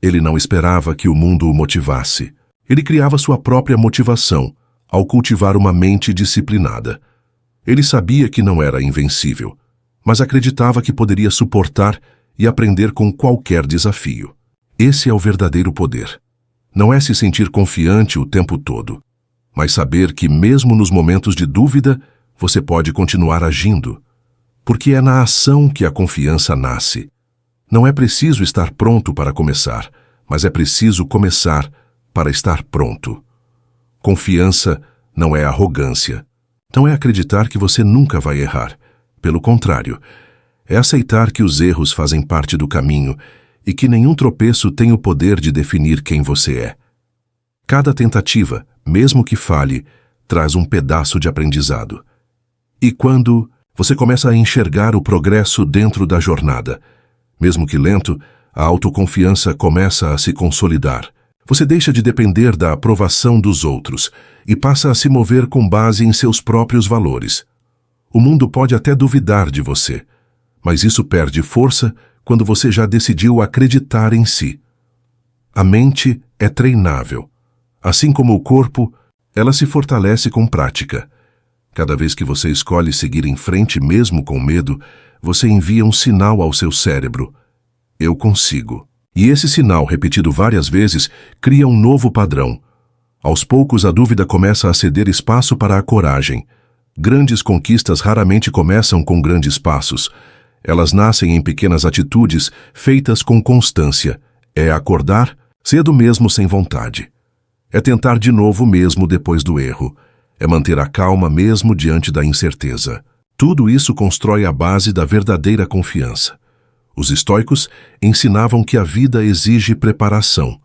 [SPEAKER 1] Ele não esperava que o mundo o motivasse. Ele criava sua própria motivação ao cultivar uma mente disciplinada. Ele sabia que não era invencível, mas acreditava que poderia suportar e aprender com qualquer desafio. Esse é o verdadeiro poder. Não é se sentir confiante o tempo todo, mas saber que mesmo nos momentos de dúvida, você pode continuar agindo. Porque é na ação que a confiança nasce. Não é preciso estar pronto para começar, mas é preciso começar para estar pronto. Confiança não é arrogância. Não é acreditar que você nunca vai errar. Pelo contrário, é aceitar que os erros fazem parte do caminho e que nenhum tropeço tem o poder de definir quem você é. Cada tentativa, mesmo que falhe, traz um pedaço de aprendizado. E quando você começa a enxergar o progresso dentro da jornada, mesmo que lento, a autoconfiança começa a se consolidar. Você deixa de depender da aprovação dos outros e passa a se mover com base em seus próprios valores. O mundo pode até duvidar de você, mas isso perde força quando você já decidiu acreditar em si. A mente é treinável. Assim como o corpo, ela se fortalece com prática. Cada vez que você escolhe seguir em frente mesmo com medo, você envia um sinal ao seu cérebro. Eu consigo. E esse sinal, repetido várias vezes, cria um novo padrão. Aos poucos, a dúvida começa a ceder espaço para a coragem. Grandes conquistas raramente começam com grandes passos. Elas nascem em pequenas atitudes feitas com constância. É acordar cedo mesmo sem vontade. É tentar de novo mesmo depois do erro. É manter a calma mesmo diante da incerteza. Tudo isso constrói a base da verdadeira confiança. Os estoicos ensinavam que a vida exige preparação.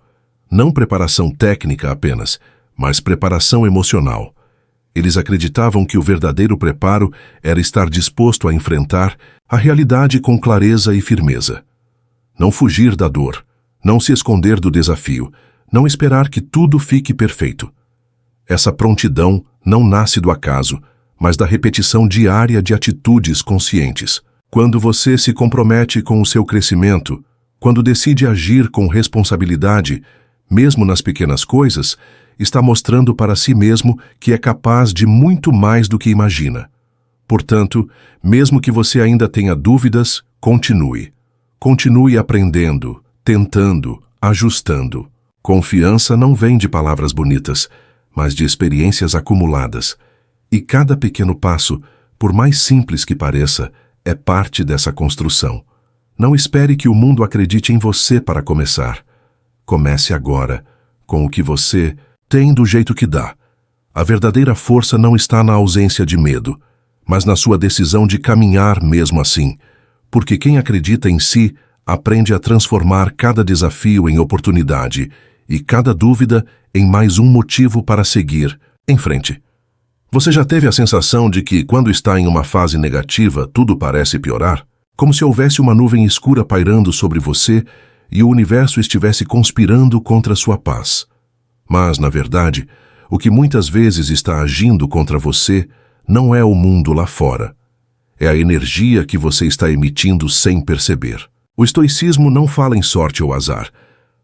[SPEAKER 1] Não preparação técnica apenas, mas preparação emocional. Eles acreditavam que o verdadeiro preparo era estar disposto a enfrentar a realidade com clareza e firmeza. Não fugir da dor, não se esconder do desafio, não esperar que tudo fique perfeito. Essa prontidão não nasce do acaso, mas da repetição diária de atitudes conscientes. Quando você se compromete com o seu crescimento, quando decide agir com responsabilidade, mesmo nas pequenas coisas, está mostrando para si mesmo que é capaz de muito mais do que imagina. Portanto, mesmo que você ainda tenha dúvidas, continue. Continue aprendendo, tentando, ajustando. Confiança não vem de palavras bonitas, mas de experiências acumuladas. E cada pequeno passo, por mais simples que pareça, é parte dessa construção. Não espere que o mundo acredite em você para começar. Comece agora, com o que você tem do jeito que dá. A verdadeira força não está na ausência de medo, mas na sua decisão de caminhar mesmo assim, porque quem acredita em si aprende a transformar cada desafio em oportunidade e cada dúvida em mais um motivo para seguir em frente. Você já teve a sensação de que, quando está em uma fase negativa, tudo parece piorar? Como se houvesse uma nuvem escura pairando sobre você e o universo estivesse conspirando contra sua paz. Mas, na verdade, o que muitas vezes está agindo contra você não é o mundo lá fora. É a energia que você está emitindo sem perceber. O estoicismo não fala em sorte ou azar,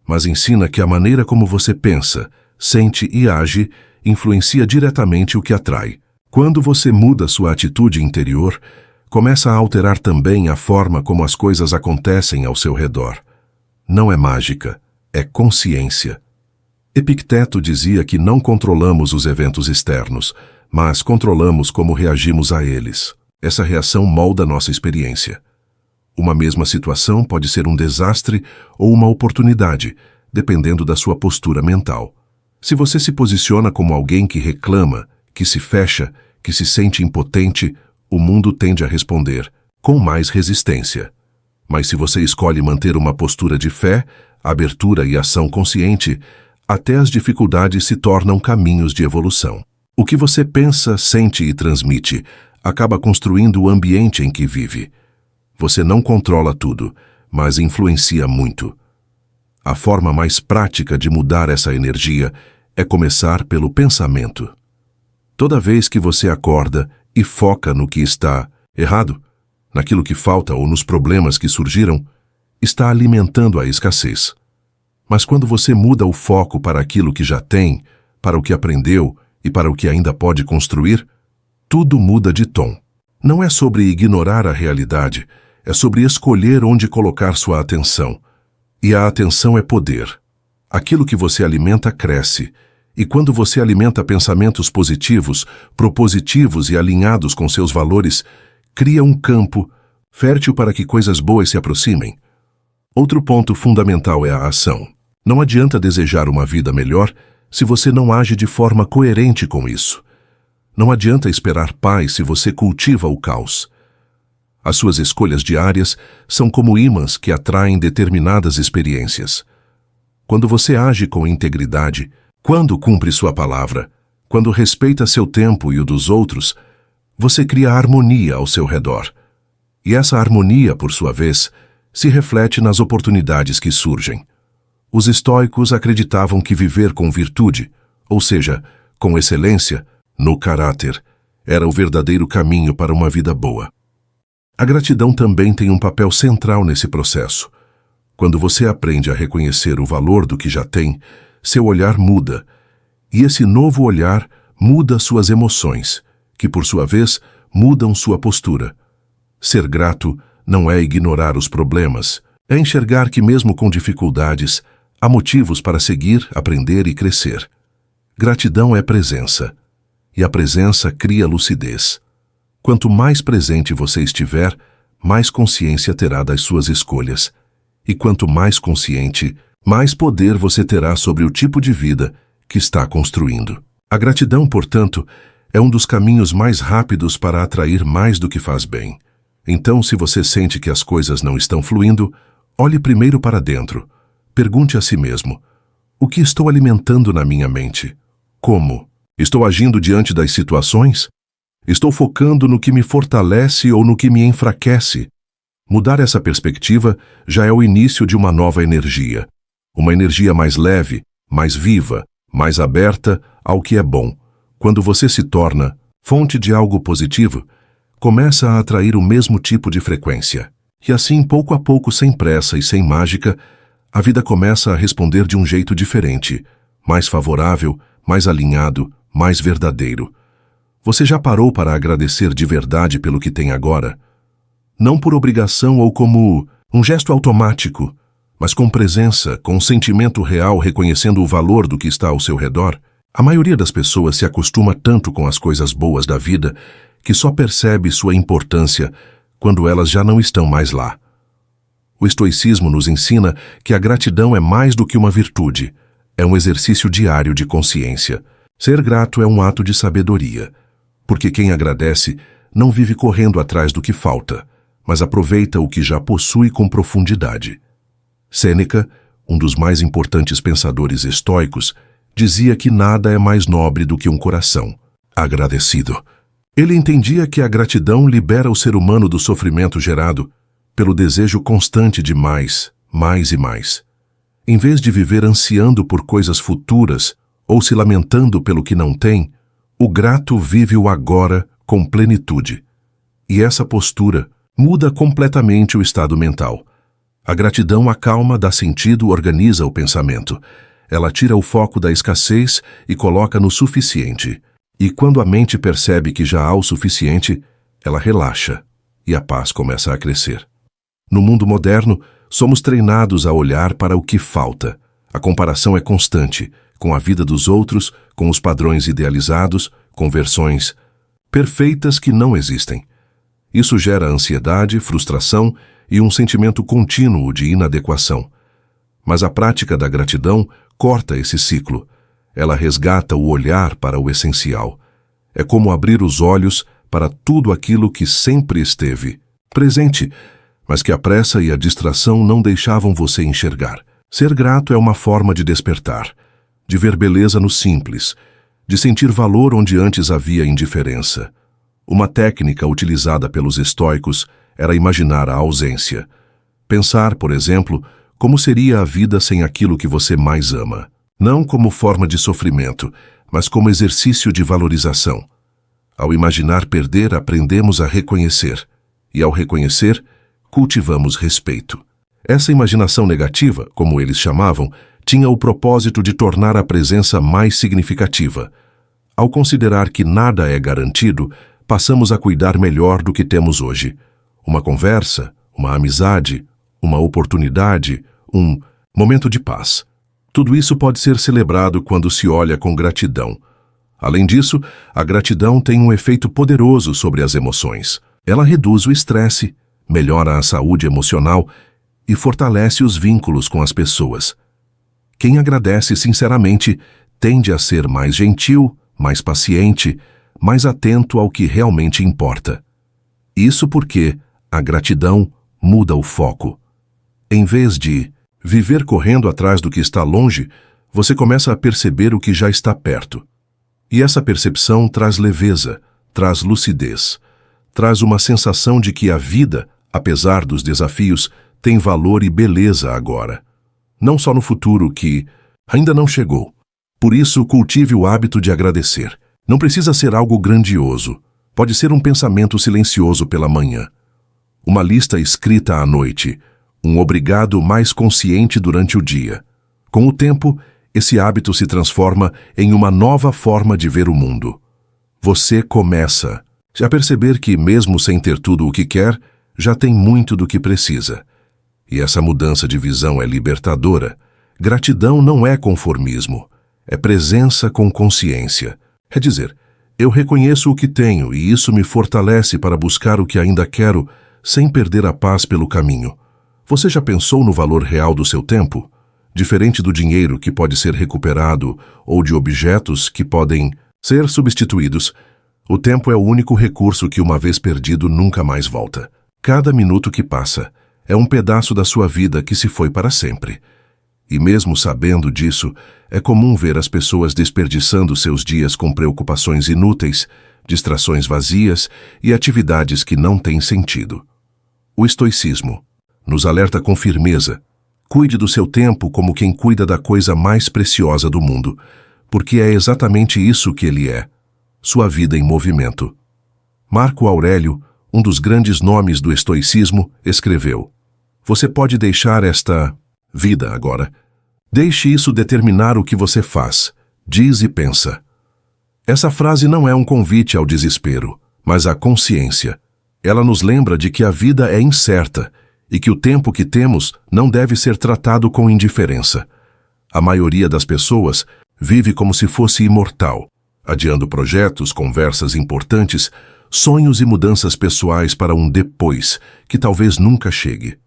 [SPEAKER 1] mas ensina que a maneira como você pensa, sente e age influencia diretamente o que atrai. Quando você muda sua atitude interior, começa a alterar também a forma como as coisas acontecem ao seu redor. Não é mágica, é consciência. Epicteto dizia que não controlamos os eventos externos, mas controlamos como reagimos a eles. Essa reação molda nossa experiência. Uma mesma situação pode ser um desastre ou uma oportunidade, dependendo da sua postura mental. Se você se posiciona como alguém que reclama, que se fecha, que se sente impotente, o mundo tende a responder com mais resistência. Mas se você escolhe manter uma postura de fé, abertura e ação consciente, até as dificuldades se tornam caminhos de evolução. O que você pensa, sente e transmite acaba construindo o ambiente em que vive. Você não controla tudo, mas influencia muito. A forma mais prática de mudar essa energia é começar pelo pensamento. Toda vez que você acorda e foca no que está errado, naquilo que falta ou nos problemas que surgiram, está alimentando a escassez. Mas quando você muda o foco para aquilo que já tem, para o que aprendeu e para o que ainda pode construir, tudo muda de tom. Não é sobre ignorar a realidade, é sobre escolher onde colocar sua atenção. E a atenção é poder. Aquilo que você alimenta cresce, e quando você alimenta pensamentos positivos, propositivos e alinhados com seus valores, cria um campo fértil para que coisas boas se aproximem. Outro ponto fundamental é a ação. Não adianta desejar uma vida melhor se você não age de forma coerente com isso. Não adianta esperar paz se você cultiva o caos. As suas escolhas diárias são como ímãs que atraem determinadas experiências. Quando você age com integridade, quando cumpre sua palavra, quando respeita seu tempo e o dos outros, você cria harmonia ao seu redor. E essa harmonia, por sua vez, se reflete nas oportunidades que surgem. Os estoicos acreditavam que viver com virtude, ou seja, com excelência, no caráter, era o verdadeiro caminho para uma vida boa. A gratidão também tem um papel central nesse processo. Quando você aprende a reconhecer o valor do que já tem, seu olhar muda, e esse novo olhar muda suas emoções, que por sua vez mudam sua postura. Ser grato não é ignorar os problemas, é enxergar que mesmo com dificuldades, há motivos para seguir, aprender e crescer. Gratidão é presença, e a presença cria lucidez. Quanto mais presente você estiver, mais consciência terá das suas escolhas. E quanto mais consciente, mais poder você terá sobre o tipo de vida que está construindo. A gratidão, portanto, é um dos caminhos mais rápidos para atrair mais do que faz bem. Então, se você sente que as coisas não estão fluindo, olhe primeiro para dentro. Pergunte a si mesmo: o que estou alimentando na minha mente? Como? Estou agindo diante das situações? Estou focando no que me fortalece ou no que me enfraquece? Mudar essa perspectiva já é o início de uma nova energia. Uma energia mais leve, mais viva, mais aberta ao que é bom. Quando você se torna fonte de algo positivo, começa a atrair o mesmo tipo de frequência. E assim, pouco a pouco, sem pressa e sem mágica, a vida começa a responder de um jeito diferente, mais favorável, mais alinhado, mais verdadeiro. Você já parou para agradecer de verdade pelo que tem agora? Não por obrigação ou como um gesto automático, mas com presença, com um sentimento real reconhecendo o valor do que está ao seu redor. A maioria das pessoas se acostuma tanto com as coisas boas da vida que só percebe sua importância quando elas já não estão mais lá. O estoicismo nos ensina que a gratidão é mais do que uma virtude, é um exercício diário de consciência. Ser grato é um ato de sabedoria, porque quem agradece não vive correndo atrás do que falta, mas aproveita o que já possui com profundidade. Sêneca, um dos mais importantes pensadores estoicos, dizia que nada é mais nobre do que um coração agradecido. Ele entendia que a gratidão libera o ser humano do sofrimento gerado pelo desejo constante de mais, mais e mais. Em vez de viver ansiando por coisas futuras ou se lamentando pelo que não tem, o grato vive o agora com plenitude. E essa postura muda completamente o estado mental. A gratidão acalma, dá sentido, organiza o pensamento. Ela tira o foco da escassez e coloca no suficiente. E quando a mente percebe que já há o suficiente, ela relaxa e a paz começa a crescer. No mundo moderno, somos treinados a olhar para o que falta. A comparação é constante, com a vida dos outros, com os padrões idealizados, com versões perfeitas que não existem. Isso gera ansiedade, frustração e um sentimento contínuo de inadequação. Mas a prática da gratidão corta esse ciclo. Ela resgata o olhar para o essencial. É como abrir os olhos para tudo aquilo que sempre esteve presente, mas que a pressa e a distração não deixavam você enxergar. Ser grato é uma forma de despertar, de ver beleza no simples, de sentir valor onde antes havia indiferença. Uma técnica utilizada pelos estoicos era imaginar a ausência. Pensar, por exemplo, como seria a vida sem aquilo que você mais ama. Não como forma de sofrimento, mas como exercício de valorização. Ao imaginar perder, aprendemos a reconhecer. E ao reconhecer, cultivamos respeito. Essa imaginação negativa, como eles chamavam, tinha o propósito de tornar a presença mais significativa. Ao considerar que nada é garantido, passamos a cuidar melhor do que temos hoje. Uma conversa, uma amizade, uma oportunidade, um momento de paz. Tudo isso pode ser celebrado quando se olha com gratidão. Além disso, a gratidão tem um efeito poderoso sobre as emoções. Ela reduz o estresse, melhora a saúde emocional e fortalece os vínculos com as pessoas. Quem agradece sinceramente tende a ser mais gentil, mais paciente, mais atento ao que realmente importa. Isso porque a gratidão muda o foco. Em vez de viver correndo atrás do que está longe, você começa a perceber o que já está perto. E essa percepção traz leveza, traz lucidez, traz uma sensação de que a vida, apesar dos desafios, tem valor e beleza agora. Não só no futuro que ainda não chegou. Por isso, cultive o hábito de agradecer. Não precisa ser algo grandioso. Pode ser um pensamento silencioso pela manhã, uma lista escrita à noite, um obrigado mais consciente durante o dia. Com o tempo, esse hábito se transforma em uma nova forma de ver o mundo. Você começa a perceber que, mesmo sem ter tudo o que quer, já tem muito do que precisa. E essa mudança de visão é libertadora. Gratidão não é conformismo, é presença com consciência. É dizer, eu reconheço o que tenho e isso me fortalece para buscar o que ainda quero, sem perder a paz pelo caminho. Você já pensou no valor real do seu tempo? Diferente do dinheiro que pode ser recuperado ou de objetos que podem ser substituídos, o tempo é o único recurso que, uma vez perdido, nunca mais volta. Cada minuto que passa é um pedaço da sua vida que se foi para sempre. E mesmo sabendo disso, é comum ver as pessoas desperdiçando seus dias com preocupações inúteis, distrações vazias e atividades que não têm sentido. O estoicismo nos alerta com firmeza: cuide do seu tempo como quem cuida da coisa mais preciosa do mundo, porque é exatamente isso que ele é, sua vida em movimento. Marco Aurélio, um dos grandes nomes do estoicismo, escreveu: você pode deixar esta vida agora. Deixe isso determinar o que você faz, diz e pensa. Essa frase não é um convite ao desespero, mas à consciência. Ela nos lembra de que a vida é incerta e que o tempo que temos não deve ser tratado com indiferença. A maioria das pessoas vive como se fosse imortal, adiando projetos, conversas importantes, sonhos e mudanças pessoais para um depois que talvez nunca chegue.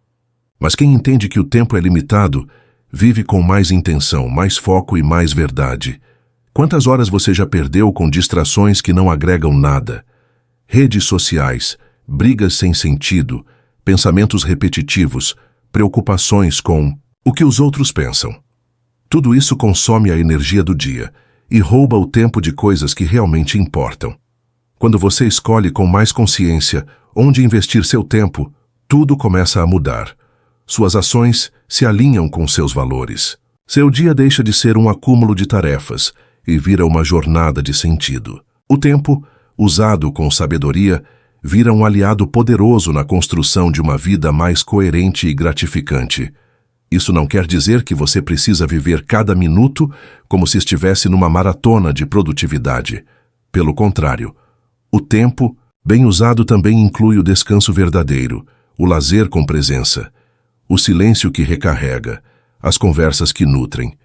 [SPEAKER 1] Mas quem entende que o tempo é limitado, vive com mais intenção, mais foco e mais verdade. Quantas horas você já perdeu com distrações que não agregam nada? Redes sociais, brigas sem sentido, pensamentos repetitivos, preocupações com o que os outros pensam. Tudo isso consome a energia do dia e rouba o tempo de coisas que realmente importam. Quando você escolhe com mais consciência onde investir seu tempo, tudo começa a mudar. Suas ações se alinham com seus valores. Seu dia deixa de ser um acúmulo de tarefas e vira uma jornada de sentido. O tempo, usado com sabedoria, vira um aliado poderoso na construção de uma vida mais coerente e gratificante. Isso não quer dizer que você precisa viver cada minuto como se estivesse numa maratona de produtividade. Pelo contrário, o tempo, bem usado, também inclui o descanso verdadeiro, o lazer com presença, o silêncio que recarrega, as conversas que nutrem.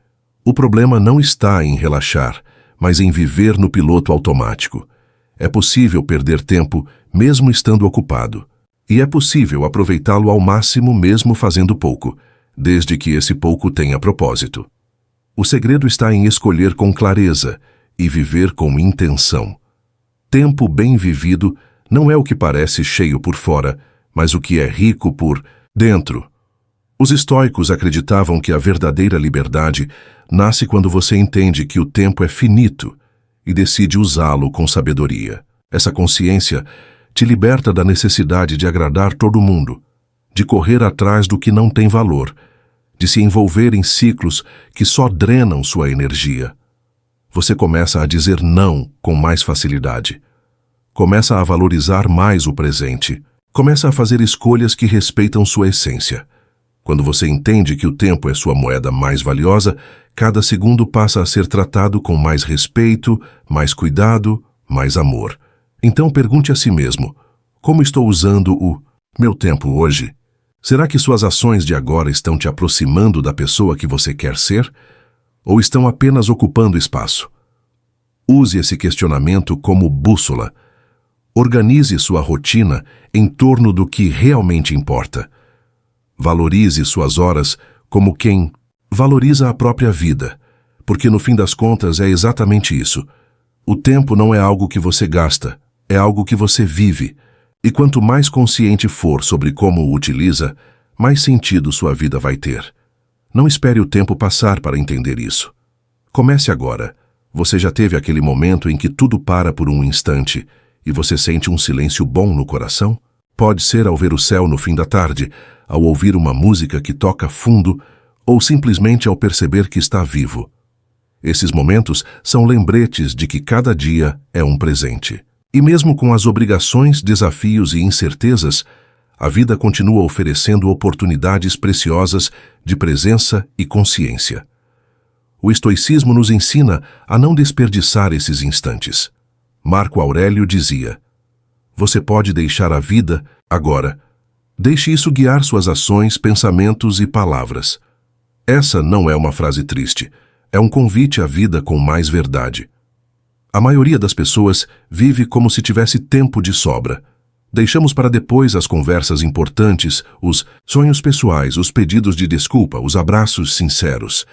[SPEAKER 1] O problema não está em relaxar, mas em viver no piloto automático. É possível perder tempo mesmo estando ocupado. E é possível aproveitá-lo ao máximo mesmo fazendo pouco, desde que esse pouco tenha propósito. O segredo está em escolher com clareza e viver com intenção. Tempo bem vivido não é o que parece cheio por fora, mas o que é rico por dentro. Os estoicos acreditavam que a verdadeira liberdade nasce quando você entende que o tempo é finito e decide usá-lo com sabedoria. Essa consciência te liberta da necessidade de agradar todo mundo, de correr atrás do que não tem valor, de se envolver em ciclos que só drenam sua energia. Você começa a dizer não com mais facilidade. Começa a valorizar mais o presente. Começa a fazer escolhas que respeitam sua essência. Quando você entende que o tempo é sua moeda mais valiosa, cada segundo passa a ser tratado com mais respeito, mais cuidado, mais amor. Então pergunte a si mesmo: como estou usando o meu tempo hoje? Será que suas ações de agora estão te aproximando da pessoa que você quer ser? Ou estão apenas ocupando espaço? Use esse questionamento como bússola. Organize sua rotina em torno do que realmente importa. Valorize suas horas como quem valoriza a própria vida, porque no fim das contas é exatamente isso. O tempo não é algo que você gasta, é algo que você vive. E quanto mais consciente for sobre como o utiliza, mais sentido sua vida vai ter. Não espere o tempo passar para entender isso. Comece agora. Você já teve aquele momento em que tudo para por um instante e você sente um silêncio bom no coração? Pode ser ao ver o céu no fim da tarde, ao ouvir uma música que toca fundo ou simplesmente ao perceber que está vivo. Esses momentos são lembretes de que cada dia é um presente. E mesmo com as obrigações, desafios e incertezas, a vida continua oferecendo oportunidades preciosas de presença e consciência. O estoicismo nos ensina a não desperdiçar esses instantes. Marco Aurélio dizia: "Você pode deixar a vida agora. Deixe isso guiar suas ações, pensamentos e palavras." Essa não é uma frase triste, é um convite à vida com mais verdade. A maioria das pessoas vive como se tivesse tempo de sobra. Deixamos para depois as conversas importantes, os sonhos pessoais, os pedidos de desculpa, os abraços sinceros.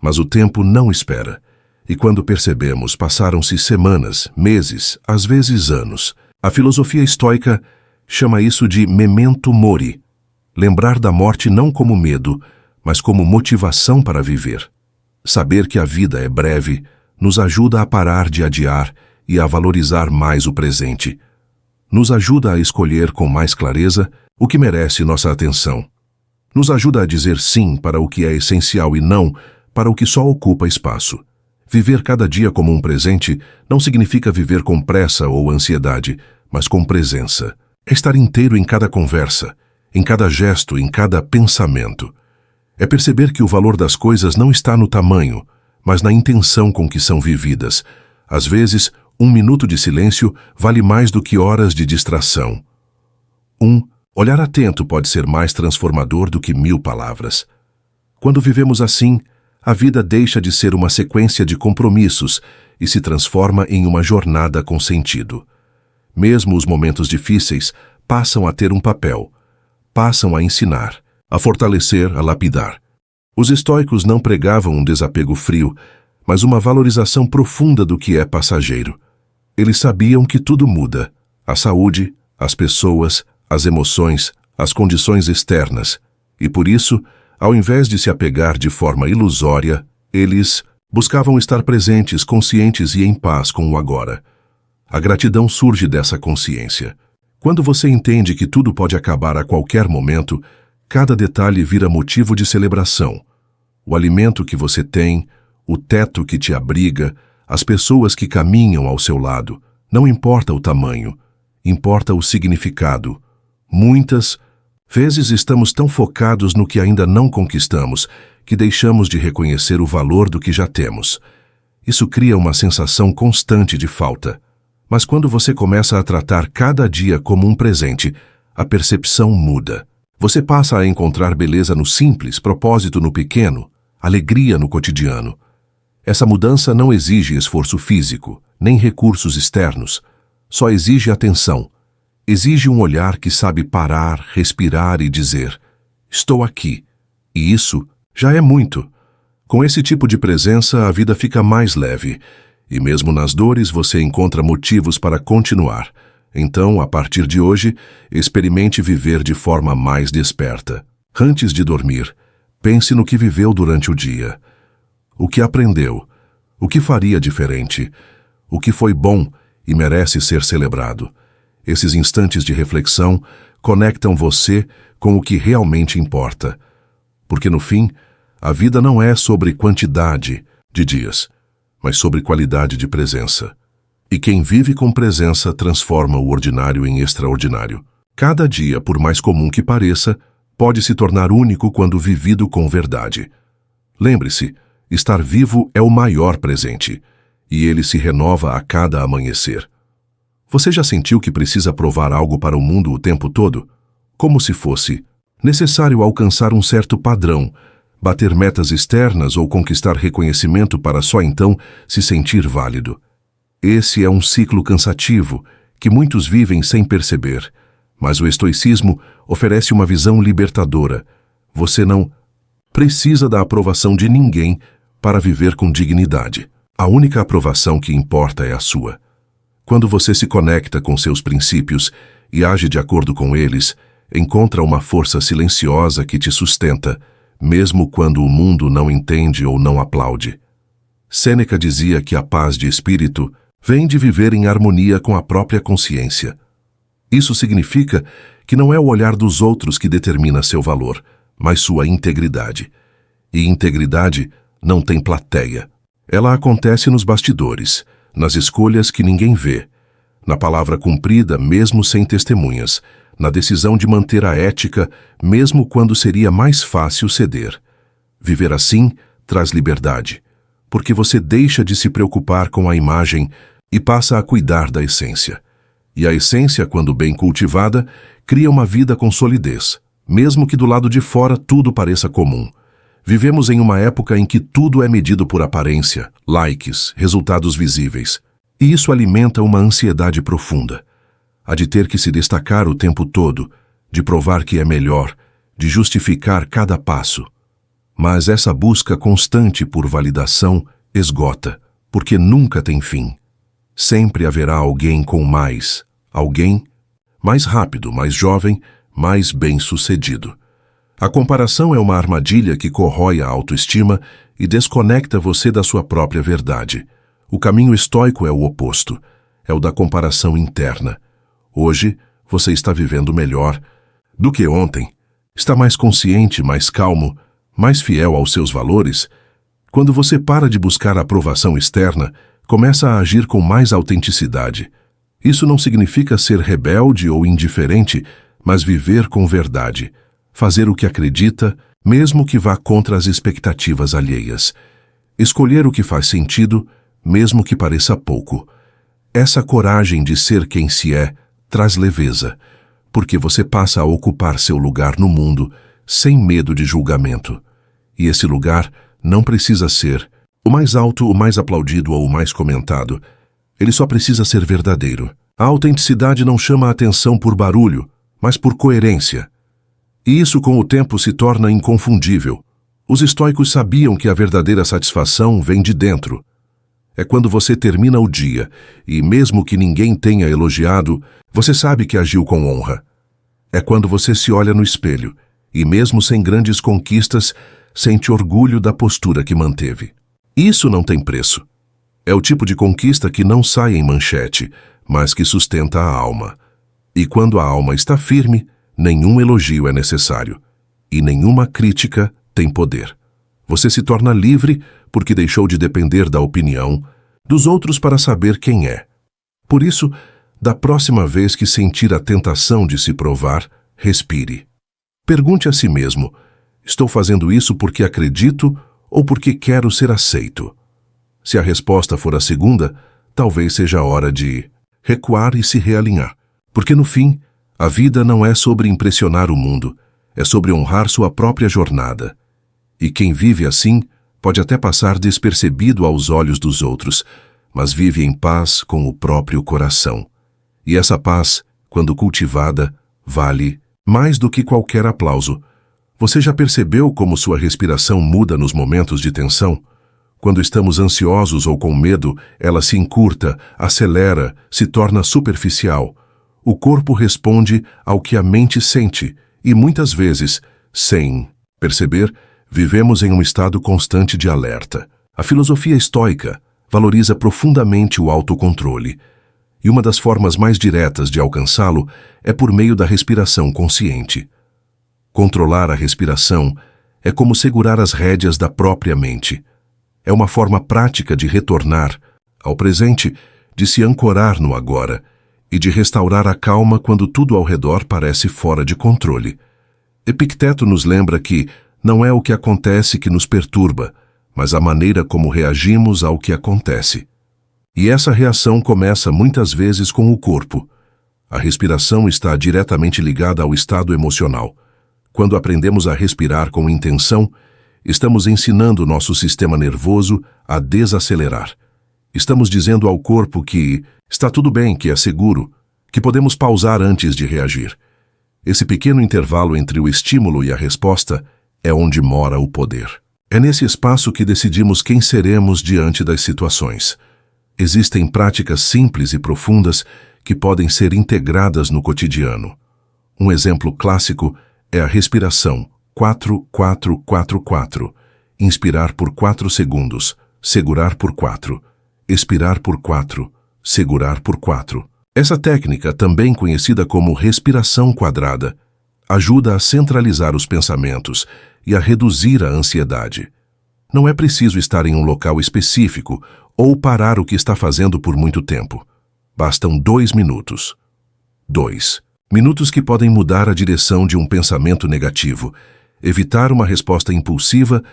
[SPEAKER 1] Mas o tempo não espera. E quando percebemos, passaram-se semanas, meses, às vezes anos. A filosofia estoica chama isso de memento mori. Lembrar da morte não como medo, mas como motivação para viver. Saber que a vida é breve nos ajuda a parar de adiar e a valorizar mais o presente. Nos ajuda a escolher com mais clareza o que merece nossa atenção. Nos ajuda a dizer sim para o que é essencial e não para o que só ocupa espaço. Viver cada dia como um presente não significa viver com pressa ou ansiedade, mas com presença. É estar inteiro em cada conversa, em cada gesto, em cada pensamento. É perceber que o valor das coisas não está no tamanho, mas na intenção com que são vividas. Às vezes, 1 minuto de silêncio vale mais do que horas de distração. Olhar atento pode ser mais transformador do que 1000 palavras. Quando vivemos assim, a vida deixa de ser uma sequência de compromissos e se transforma em uma jornada com sentido. Mesmo os momentos difíceis passam a ter um papel, passam a ensinar, a fortalecer, a lapidar. Os estoicos não pregavam um desapego frio, mas uma valorização profunda do que é passageiro. Eles sabiam que tudo muda: a saúde, as pessoas, as emoções, as condições externas. E por isso, ao invés de se apegar de forma ilusória, eles buscavam estar presentes, conscientes e em paz com o agora. A gratidão surge dessa consciência. Quando você entende que tudo pode acabar a qualquer momento, cada detalhe vira motivo de celebração. O alimento que você tem, o teto que te abriga, as pessoas que caminham ao seu lado. Não importa o tamanho, importa o significado. Muitas vezes estamos tão focados no que ainda não conquistamos que deixamos de reconhecer o valor do que já temos. Isso cria uma sensação constante de falta. Mas quando você começa a tratar cada dia como um presente, a percepção muda. Você passa a encontrar beleza no simples, propósito no pequeno, alegria no cotidiano. Essa mudança não exige esforço físico, nem recursos externos. Só exige atenção. Exige um olhar que sabe parar, respirar e dizer: estou aqui. E isso já é muito. Com esse tipo de presença, a vida fica mais leve. E mesmo nas dores, você encontra motivos para continuar. Então, a partir de hoje, experimente viver de forma mais desperta. Antes de dormir, pense no que viveu durante o dia. O que aprendeu, o que faria diferente, o que foi bom e merece ser celebrado. Esses instantes de reflexão conectam você com o que realmente importa. Porque no fim, a vida não é sobre quantidade de dias, mas sobre qualidade de presença. E quem vive com presença transforma o ordinário em extraordinário. Cada dia, por mais comum que pareça, pode se tornar único quando vivido com verdade. Lembre-se, estar vivo é o maior presente, e ele se renova a cada amanhecer. Você já sentiu que precisa provar algo para o mundo o tempo todo? Como se fosse necessário alcançar um certo padrão, bater metas externas ou conquistar reconhecimento para só então se sentir válido. Esse é um ciclo cansativo que muitos vivem sem perceber, mas o estoicismo oferece uma visão libertadora. Você não precisa da aprovação de ninguém para viver com dignidade. A única aprovação que importa é a sua. Quando você se conecta com seus princípios e age de acordo com eles, encontra uma força silenciosa que te sustenta, mesmo quando o mundo não entende ou não aplaude. Sêneca dizia que a paz de espírito vem de viver em harmonia com a própria consciência. Isso significa que não é o olhar dos outros que determina seu valor, mas sua integridade. E integridade não tem plateia. Ela acontece nos bastidores, nas escolhas que ninguém vê, na palavra cumprida mesmo sem testemunhas, na decisão de manter a ética mesmo quando seria mais fácil ceder. Viver assim traz liberdade, porque você deixa de se preocupar com a imagem e passa a cuidar da essência. E a essência, quando bem cultivada, cria uma vida com solidez, mesmo que do lado de fora tudo pareça comum. Vivemos em uma época em que tudo é medido por aparência, likes, resultados visíveis. E isso alimenta uma ansiedade profunda. A de ter que se destacar o tempo todo, de provar que é melhor, de justificar cada passo. Mas essa busca constante por validação esgota, porque nunca tem fim. Sempre haverá alguém com mais, alguém mais rápido, mais jovem, mais bem-sucedido. A comparação é uma armadilha que corrói a autoestima e desconecta você da sua própria verdade. O caminho estoico é o oposto, é o da comparação interna. Hoje, você está vivendo melhor do que ontem. Está mais consciente, mais calmo, mais fiel aos seus valores. Quando você para de buscar a aprovação externa, começa a agir com mais autenticidade. Isso não significa ser rebelde ou indiferente, mas viver com verdade. Fazer o que acredita, mesmo que vá contra as expectativas alheias. Escolher o que faz sentido, mesmo que pareça pouco. Essa coragem de ser quem se é traz leveza, porque você passa a ocupar seu lugar no mundo sem medo de julgamento. E esse lugar não precisa ser o mais alto, o mais aplaudido ou o mais comentado. Ele só precisa ser verdadeiro. A autenticidade não chama a atenção por barulho, mas por coerência. E isso com o tempo se torna inconfundível. Os estoicos sabiam que a verdadeira satisfação vem de dentro. É quando você termina o dia e, mesmo que ninguém tenha elogiado, você sabe que agiu com honra. É quando você se olha no espelho e, mesmo sem grandes conquistas, sente orgulho da postura que manteve. Isso não tem preço. É o tipo de conquista que não sai em manchete, mas que sustenta a alma. E quando a alma está firme, nenhum elogio é necessário, e nenhuma crítica tem poder. Você se torna livre porque deixou de depender da opinião dos outros para saber quem é. Por isso, da próxima vez que sentir a tentação de se provar, respire. Pergunte a si mesmo: estou fazendo isso porque acredito ou porque quero ser aceito? Se a resposta for a segunda, talvez seja a hora de recuar e se realinhar. Porque no fim, a vida não é sobre impressionar o mundo, é sobre honrar sua própria jornada. E quem vive assim pode até passar despercebido aos olhos dos outros, mas vive em paz com o próprio coração. E essa paz, quando cultivada, vale mais do que qualquer aplauso. Você já percebeu como sua respiração muda nos momentos de tensão? Quando estamos ansiosos ou com medo, ela se encurta, acelera, se torna superficial. O corpo responde ao que a mente sente e, muitas vezes, sem perceber, vivemos em um estado constante de alerta. A filosofia estoica valoriza profundamente o autocontrole, e uma das formas mais diretas de alcançá-lo é por meio da respiração consciente. Controlar a respiração é como segurar as rédeas da própria mente. É uma forma prática de retornar ao presente, de se ancorar no agora e de restaurar a calma quando tudo ao redor parece fora de controle. Epicteto nos lembra que não é o que acontece que nos perturba, mas a maneira como reagimos ao que acontece. E essa reação começa muitas vezes com o corpo. A respiração está diretamente ligada ao estado emocional. Quando aprendemos a respirar com intenção, estamos ensinando nosso sistema nervoso a desacelerar. Estamos dizendo ao corpo que está tudo bem, que é seguro, que podemos pausar antes de reagir. Esse pequeno intervalo entre o estímulo e a resposta é onde mora o poder. É nesse espaço que decidimos quem seremos diante das situações. Existem práticas simples e profundas que podem ser integradas no cotidiano. Um exemplo clássico é a respiração 4-4-4-4. Inspirar por 4 segundos, segurar por 4, expirar por 4, segurar por 4. Essa técnica, também conhecida como respiração quadrada, ajuda a centralizar os pensamentos e a reduzir a ansiedade. Não é preciso estar em um local específico ou parar o que está fazendo por muito tempo. Bastam 2 minutos. 2 minutos que podem mudar a direção de um pensamento negativo, evitar uma resposta impulsiva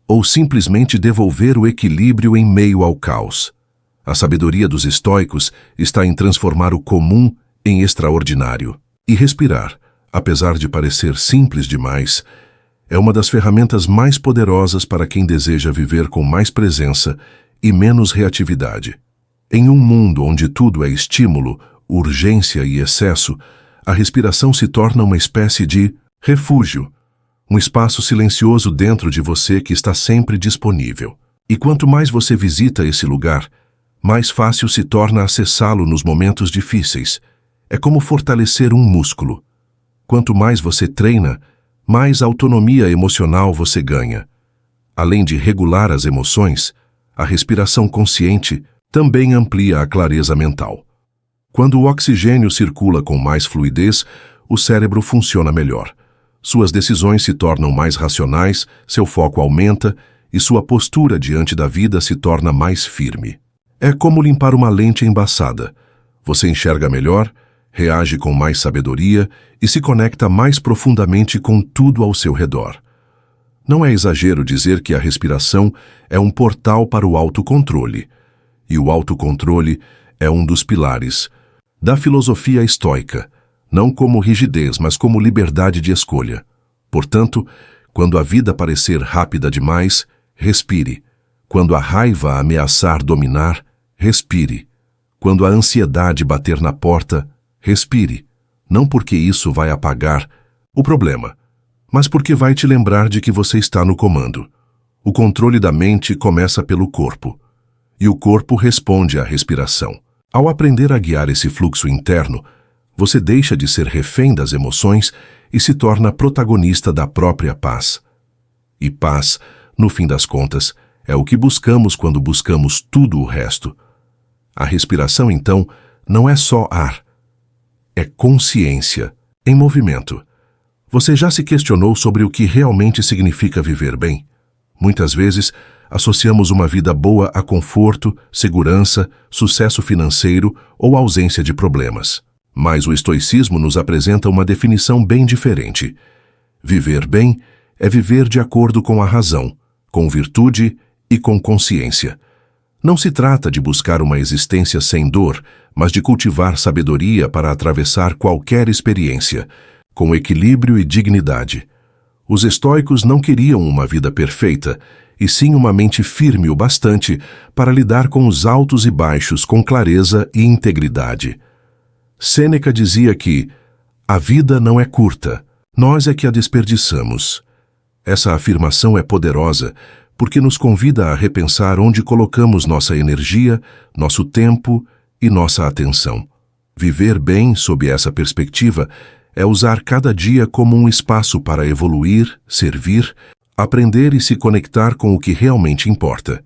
[SPEAKER 1] ou simplesmente devolver o equilíbrio em meio ao caos. A sabedoria dos estoicos está em transformar o comum em extraordinário. E respirar, apesar de parecer simples demais, é uma das ferramentas mais poderosas para quem deseja viver com mais presença e menos reatividade. Em um mundo onde tudo é estímulo, urgência e excesso, a respiração se torna uma espécie de refúgio, um espaço silencioso dentro de você que está sempre disponível. E quanto mais você visita esse lugar, mais fácil se torna acessá-lo nos momentos difíceis. É como fortalecer um músculo. Quanto mais você treina, mais autonomia emocional você ganha. Além de regular as emoções, a respiração consciente também amplia a clareza mental. Quando o oxigênio circula com mais fluidez, o cérebro funciona melhor. Suas decisões se tornam mais racionais, seu foco aumenta e sua postura diante da vida se torna mais firme. É como limpar uma lente embaçada. Você enxerga melhor, reage com mais sabedoria e se conecta mais profundamente com tudo ao seu redor. Não é exagero dizer que a respiração é um portal para o autocontrole. E o autocontrole é um dos pilares da filosofia estoica, não como rigidez, mas como liberdade de escolha. Portanto, quando a vida parecer rápida demais, respire. Quando a raiva ameaçar dominar, respire. Quando a ansiedade bater na porta, respire. Não porque isso vai apagar o problema, mas porque vai te lembrar de que você está no comando. O controle da mente começa pelo corpo, e o corpo responde à respiração. Ao aprender a guiar esse fluxo interno, você deixa de ser refém das emoções e se torna protagonista da própria paz. E paz, no fim das contas, é o que buscamos quando buscamos tudo o resto. A respiração, então, não é só ar. É consciência, em movimento. Você já se questionou sobre o que realmente significa viver bem? Muitas vezes, associamos uma vida boa a conforto, segurança, sucesso financeiro ou ausência de problemas. Mas o estoicismo nos apresenta uma definição bem diferente. Viver bem é viver de acordo com a razão, com virtude e com consciência. Não se trata de buscar uma existência sem dor, mas de cultivar sabedoria para atravessar qualquer experiência, com equilíbrio e dignidade. Os estoicos não queriam uma vida perfeita, e sim uma mente firme o bastante para lidar com os altos e baixos com clareza e integridade. Sêneca dizia que a vida não é curta, nós é que a desperdiçamos. Essa afirmação é poderosa porque nos convida a repensar onde colocamos nossa energia, nosso tempo e nossa atenção. Viver bem sob essa perspectiva é usar cada dia como um espaço para evoluir, servir, aprender e se conectar com o que realmente importa.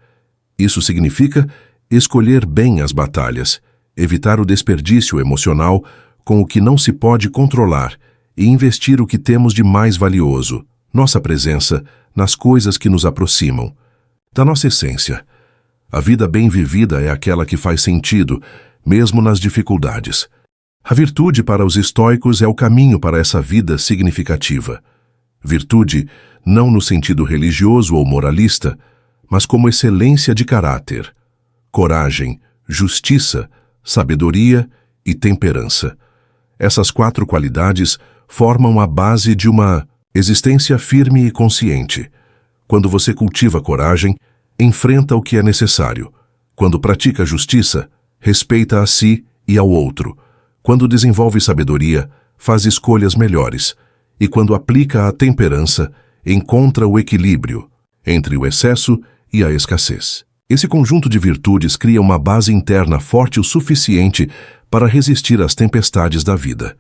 [SPEAKER 1] Isso significa escolher bem as batalhas, evitar o desperdício emocional com o que não se pode controlar e investir o que temos de mais valioso, nossa presença, nas coisas que nos aproximam da nossa essência. A vida bem vivida é aquela que faz sentido, mesmo nas dificuldades. A virtude para os estoicos é o caminho para essa vida significativa. Virtude não no sentido religioso ou moralista, mas como excelência de caráter, coragem, justiça, sabedoria e temperança. Essas 4 qualidades formam a base de uma existência firme e consciente. Quando você cultiva coragem, enfrenta o que é necessário. Quando pratica justiça, respeita a si e ao outro. Quando desenvolve sabedoria, faz escolhas melhores. E quando aplica a temperança, encontra o equilíbrio entre o excesso e a escassez. Esse conjunto de virtudes cria uma base interna forte o suficiente para resistir às tempestades da vida.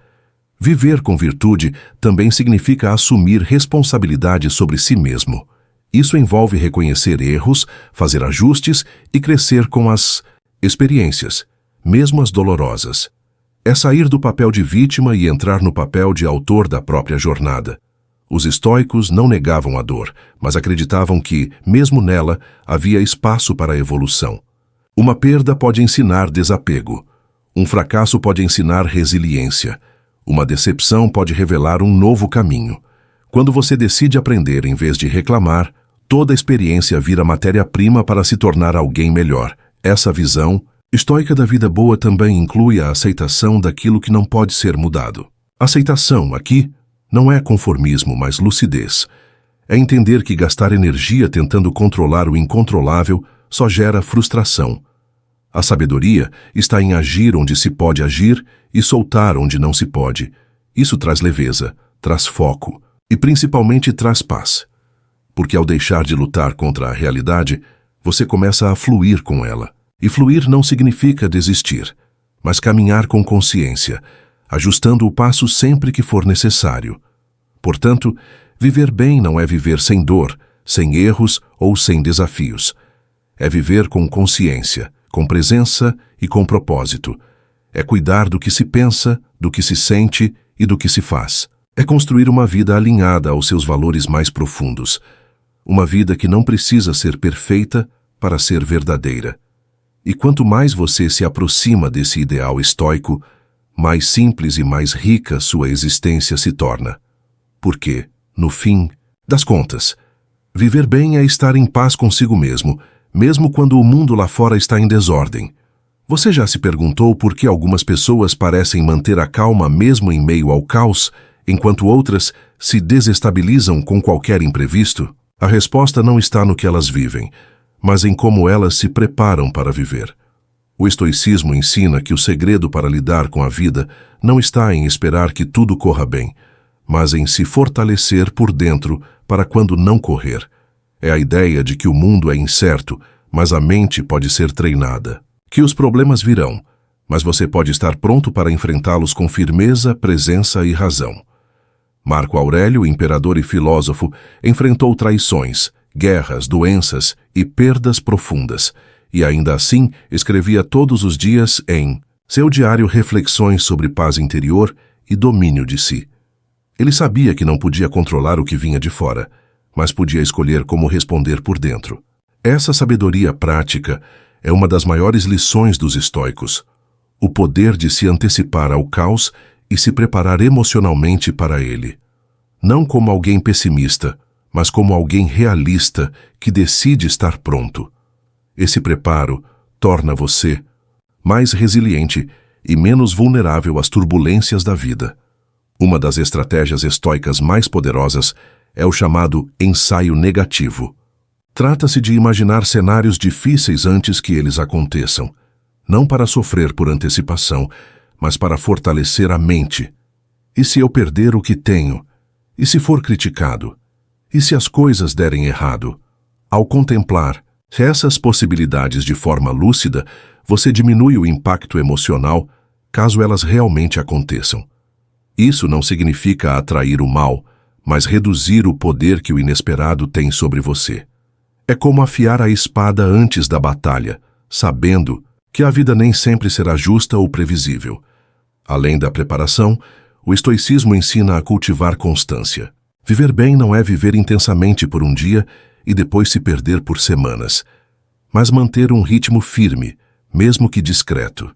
[SPEAKER 1] Viver com virtude também significa assumir responsabilidade sobre si mesmo. Isso envolve reconhecer erros, fazer ajustes e crescer com as experiências, mesmo as dolorosas. É sair do papel de vítima e entrar no papel de autor da própria jornada. Os estoicos não negavam a dor, mas acreditavam que, mesmo nela, havia espaço para a evolução. Uma perda pode ensinar desapego. Um fracasso pode ensinar resiliência. Uma decepção pode revelar um novo caminho. Quando você decide aprender em vez de reclamar, toda experiência vira matéria-prima para se tornar alguém melhor. Essa visão estoica da vida boa também inclui a aceitação daquilo que não pode ser mudado. Aceitação, aqui, não é conformismo, mas lucidez. É entender que gastar energia tentando controlar o incontrolável só gera frustração. A sabedoria está em agir onde se pode agir e soltar onde não se pode. Isso traz leveza, traz foco e principalmente traz paz. Porque ao deixar de lutar contra a realidade, você começa a fluir com ela. E fluir não significa desistir, mas caminhar com consciência, ajustando o passo sempre que for necessário. Portanto, viver bem não é viver sem dor, sem erros ou sem desafios. É viver com consciência, com presença e com propósito. É cuidar do que se pensa, do que se sente e do que se faz. É construir uma vida alinhada aos seus valores mais profundos. Uma vida que não precisa ser perfeita para ser verdadeira. E quanto mais você se aproxima desse ideal estoico, mais simples e mais rica sua existência se torna. Porque, no fim das contas, viver bem é estar em paz consigo mesmo, mesmo quando o mundo lá fora está em desordem. Você já se perguntou por que algumas pessoas parecem manter a calma mesmo em meio ao caos, enquanto outras se desestabilizam com qualquer imprevisto? A resposta não está no que elas vivem, mas em como elas se preparam para viver. O estoicismo ensina que o segredo para lidar com a vida não está em esperar que tudo corra bem, mas em se fortalecer por dentro para quando não correr. É a ideia de que o mundo é incerto, mas a mente pode ser treinada. Que os problemas virão, mas você pode estar pronto para enfrentá-los com firmeza, presença e razão. Marco Aurélio, imperador e filósofo, enfrentou traições, guerras, doenças e perdas profundas, e ainda assim escrevia todos os dias em seu diário reflexões sobre paz interior e domínio de si. Ele sabia que não podia controlar o que vinha de fora, mas podia escolher como responder por dentro. Essa sabedoria prática é uma das maiores lições dos estoicos, o poder de se antecipar ao caos e se preparar emocionalmente para ele. Não como alguém pessimista, mas como alguém realista que decide estar pronto. Esse preparo torna você mais resiliente e menos vulnerável às turbulências da vida. Uma das estratégias estoicas mais poderosas é o chamado ensaio negativo. Trata-se de imaginar cenários difíceis antes que eles aconteçam, não para sofrer por antecipação, mas para fortalecer a mente. E se eu perder o que tenho? E se for criticado? E se as coisas derem errado? Ao contemplar essas possibilidades de forma lúcida, você diminui o impacto emocional caso elas realmente aconteçam. Isso não significa atrair o mal, mas reduzir o poder que o inesperado tem sobre você. É como afiar a espada antes da batalha, sabendo que a vida nem sempre será justa ou previsível. Além da preparação, o estoicismo ensina a cultivar constância. Viver bem não é viver intensamente por um dia e depois se perder por semanas, mas manter um ritmo firme, mesmo que discreto.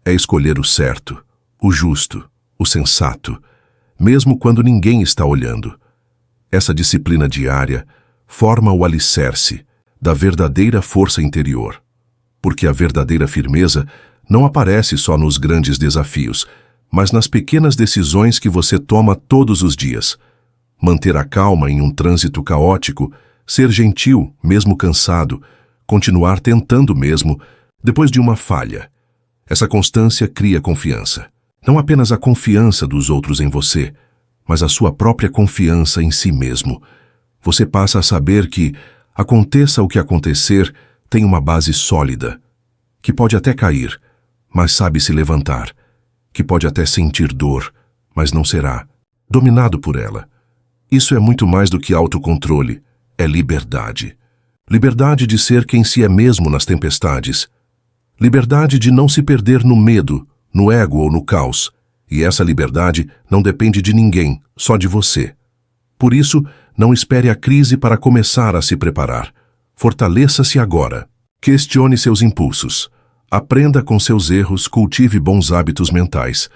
[SPEAKER 1] É escolher o certo, o justo, o sensato, mesmo quando ninguém está olhando. Essa disciplina diária forma o alicerce da verdadeira força interior, porque a verdadeira firmeza não aparece só nos grandes desafios, mas nas pequenas decisões que você toma todos os dias. Manter a calma em um trânsito caótico, ser gentil, mesmo cansado, continuar tentando mesmo, depois de uma falha. Essa constância cria confiança. Não apenas a confiança dos outros em você, mas a sua própria confiança em si mesmo. você passa a saber que, aconteça o que acontecer, tem uma base sólida, que pode até cair, mas sabe se levantar, que pode até sentir dor, mas não será dominado por ela. Isso é muito mais do que autocontrole, é liberdade. Liberdade de ser quem se é mesmo nas tempestades. Liberdade de não se perder no medo, no ego ou no caos. E essa liberdade não depende de ninguém, só de você. Por isso, não espere a crise para começar a se preparar. Fortaleça-se agora. Questione seus impulsos. Aprenda com seus erros, cultive bons hábitos mentais.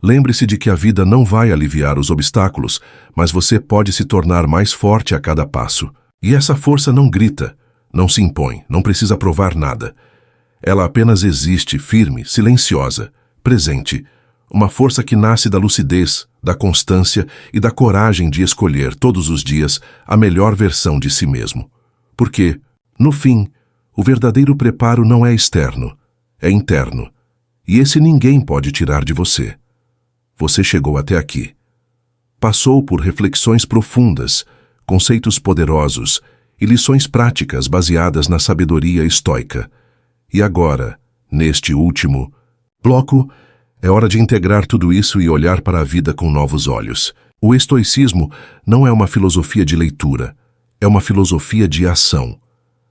[SPEAKER 1] Lembre-se de que a vida não vai aliviar os obstáculos, mas você pode se tornar mais forte a cada passo. E essa força não grita, não se impõe, não precisa provar nada. Ela apenas existe, firme, silenciosa, presente. Uma força que nasce da lucidez, da constância e da coragem de escolher todos os dias a melhor versão de si mesmo. Porque, no fim, o verdadeiro preparo não é externo, é interno. E esse ninguém pode tirar de você. Você chegou até aqui. Passou por reflexões profundas, conceitos poderosos e lições práticas baseadas na sabedoria estoica. E agora, neste último bloco, é hora de integrar tudo isso e olhar para a vida com novos olhos. O estoicismo não é uma filosofia de leitura, é uma filosofia de ação.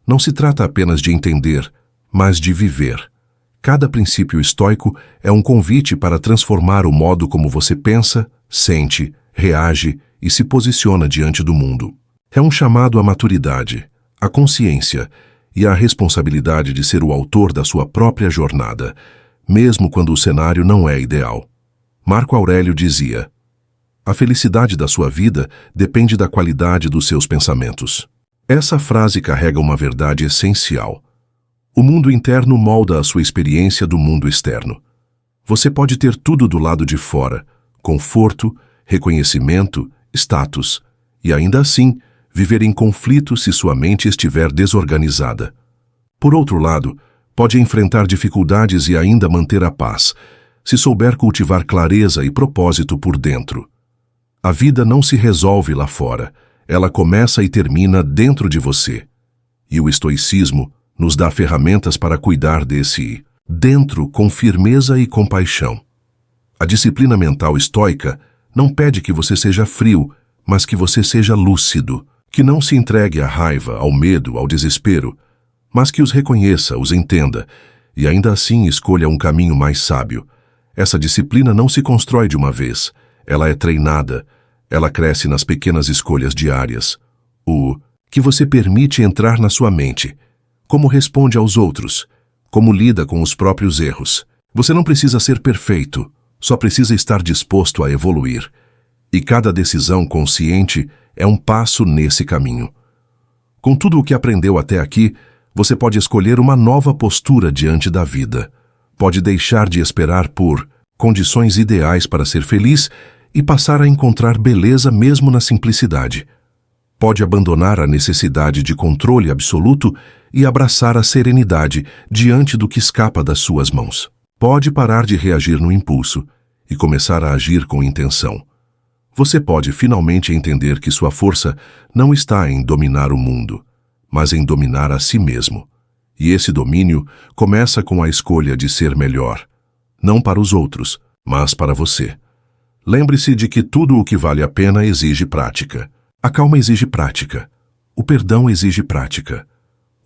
[SPEAKER 1] Não se trata apenas de entender, mas de viver. Cada princípio estoico é um convite para transformar o modo como você pensa, sente, reage e se posiciona diante do mundo. É um chamado à maturidade, à consciência e à responsabilidade de ser o autor da sua própria jornada, mesmo quando o cenário não é ideal. Marco Aurélio dizia: a felicidade da sua vida depende da qualidade dos seus pensamentos. Essa frase carrega uma verdade essencial. O mundo interno molda a sua experiência do mundo externo. Você pode ter tudo do lado de fora, conforto, reconhecimento, status, e ainda assim viver em conflito se sua mente estiver desorganizada. Por outro lado, pode enfrentar dificuldades e ainda manter a paz, se souber cultivar clareza e propósito por dentro. A vida não se resolve lá fora, ela começa e termina dentro de você. E o estoicismo nos dá ferramentas para cuidar desse dentro com firmeza e compaixão. A disciplina mental estoica não pede que você seja frio, mas que você seja lúcido, que não se entregue à raiva, ao medo, ao desespero, mas que os reconheça, os entenda, e ainda assim escolha um caminho mais sábio. Essa disciplina não se constrói de uma vez, ela é treinada, ela cresce nas pequenas escolhas diárias. O que você permite entrar na sua mente, como responde aos outros, como lida com os próprios erros. Você não precisa ser perfeito, só precisa estar disposto a evoluir. E cada decisão consciente é um passo nesse caminho. Com tudo o que aprendeu até aqui, você pode escolher uma nova postura diante da vida. Pode deixar de esperar por condições ideais para ser feliz e passar a encontrar beleza mesmo na simplicidade. Pode abandonar a necessidade de controle absoluto e abraçar a serenidade diante do que escapa das suas mãos. Pode parar de reagir no impulso e começar a agir com intenção. Você pode finalmente entender que sua força não está em dominar o mundo, mas em dominar a si mesmo. E esse domínio começa com a escolha de ser melhor, não para os outros, mas para você. Lembre-se de que tudo o que vale a pena exige prática. A calma exige prática. O perdão exige prática.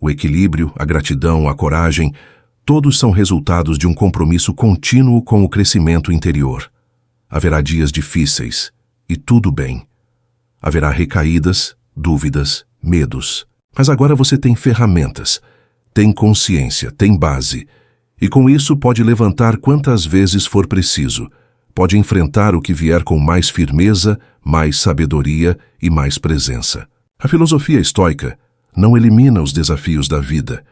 [SPEAKER 1] O equilíbrio, a gratidão, a coragem, todos são resultados de um compromisso contínuo com o crescimento interior. Haverá dias difíceis, e tudo bem. Haverá recaídas, dúvidas, medos. Mas agora você tem ferramentas, tem consciência, tem base, e com isso pode levantar quantas vezes for preciso. Pode enfrentar o que vier com mais firmeza, mais sabedoria e mais presença. A filosofia estoica não elimina os desafios da vida.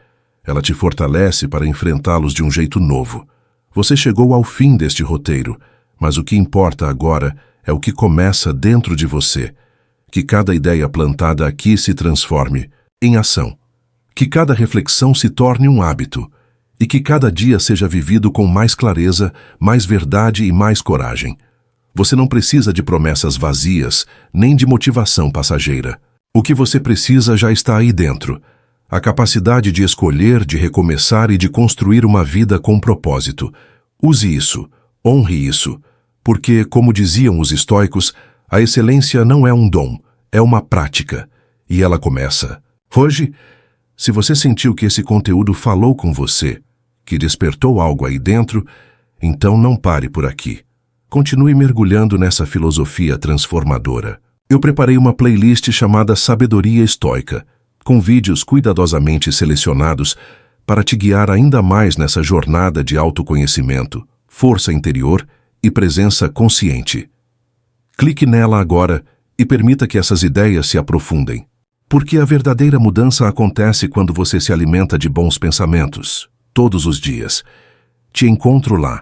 [SPEAKER 1] Ela te fortalece para enfrentá-los de um jeito novo. Você chegou ao fim deste roteiro, mas o que importa agora é o que começa dentro de você. Que cada ideia plantada aqui se transforme em ação. Que cada reflexão se torne um hábito. E que cada dia seja vivido com mais clareza, mais verdade e mais coragem. Você não precisa de promessas vazias, nem de motivação passageira. O que você precisa já está aí dentro. A capacidade de escolher, de recomeçar e de construir uma vida com propósito. Use isso, honre isso, porque, como diziam os estoicos, a excelência não é um dom, é uma prática, e ela começa hoje. Se você sentiu que esse conteúdo falou com você, que despertou algo aí dentro, então não pare por aqui. Continue mergulhando nessa filosofia transformadora. Eu preparei uma playlist chamada Sabedoria Estoica, com vídeos cuidadosamente selecionados para te guiar ainda mais nessa jornada de autoconhecimento, força interior e presença consciente. Clique nela agora e permita que essas ideias se aprofundem, porque a verdadeira mudança acontece quando você se alimenta de bons pensamentos, todos os dias. Te encontro lá.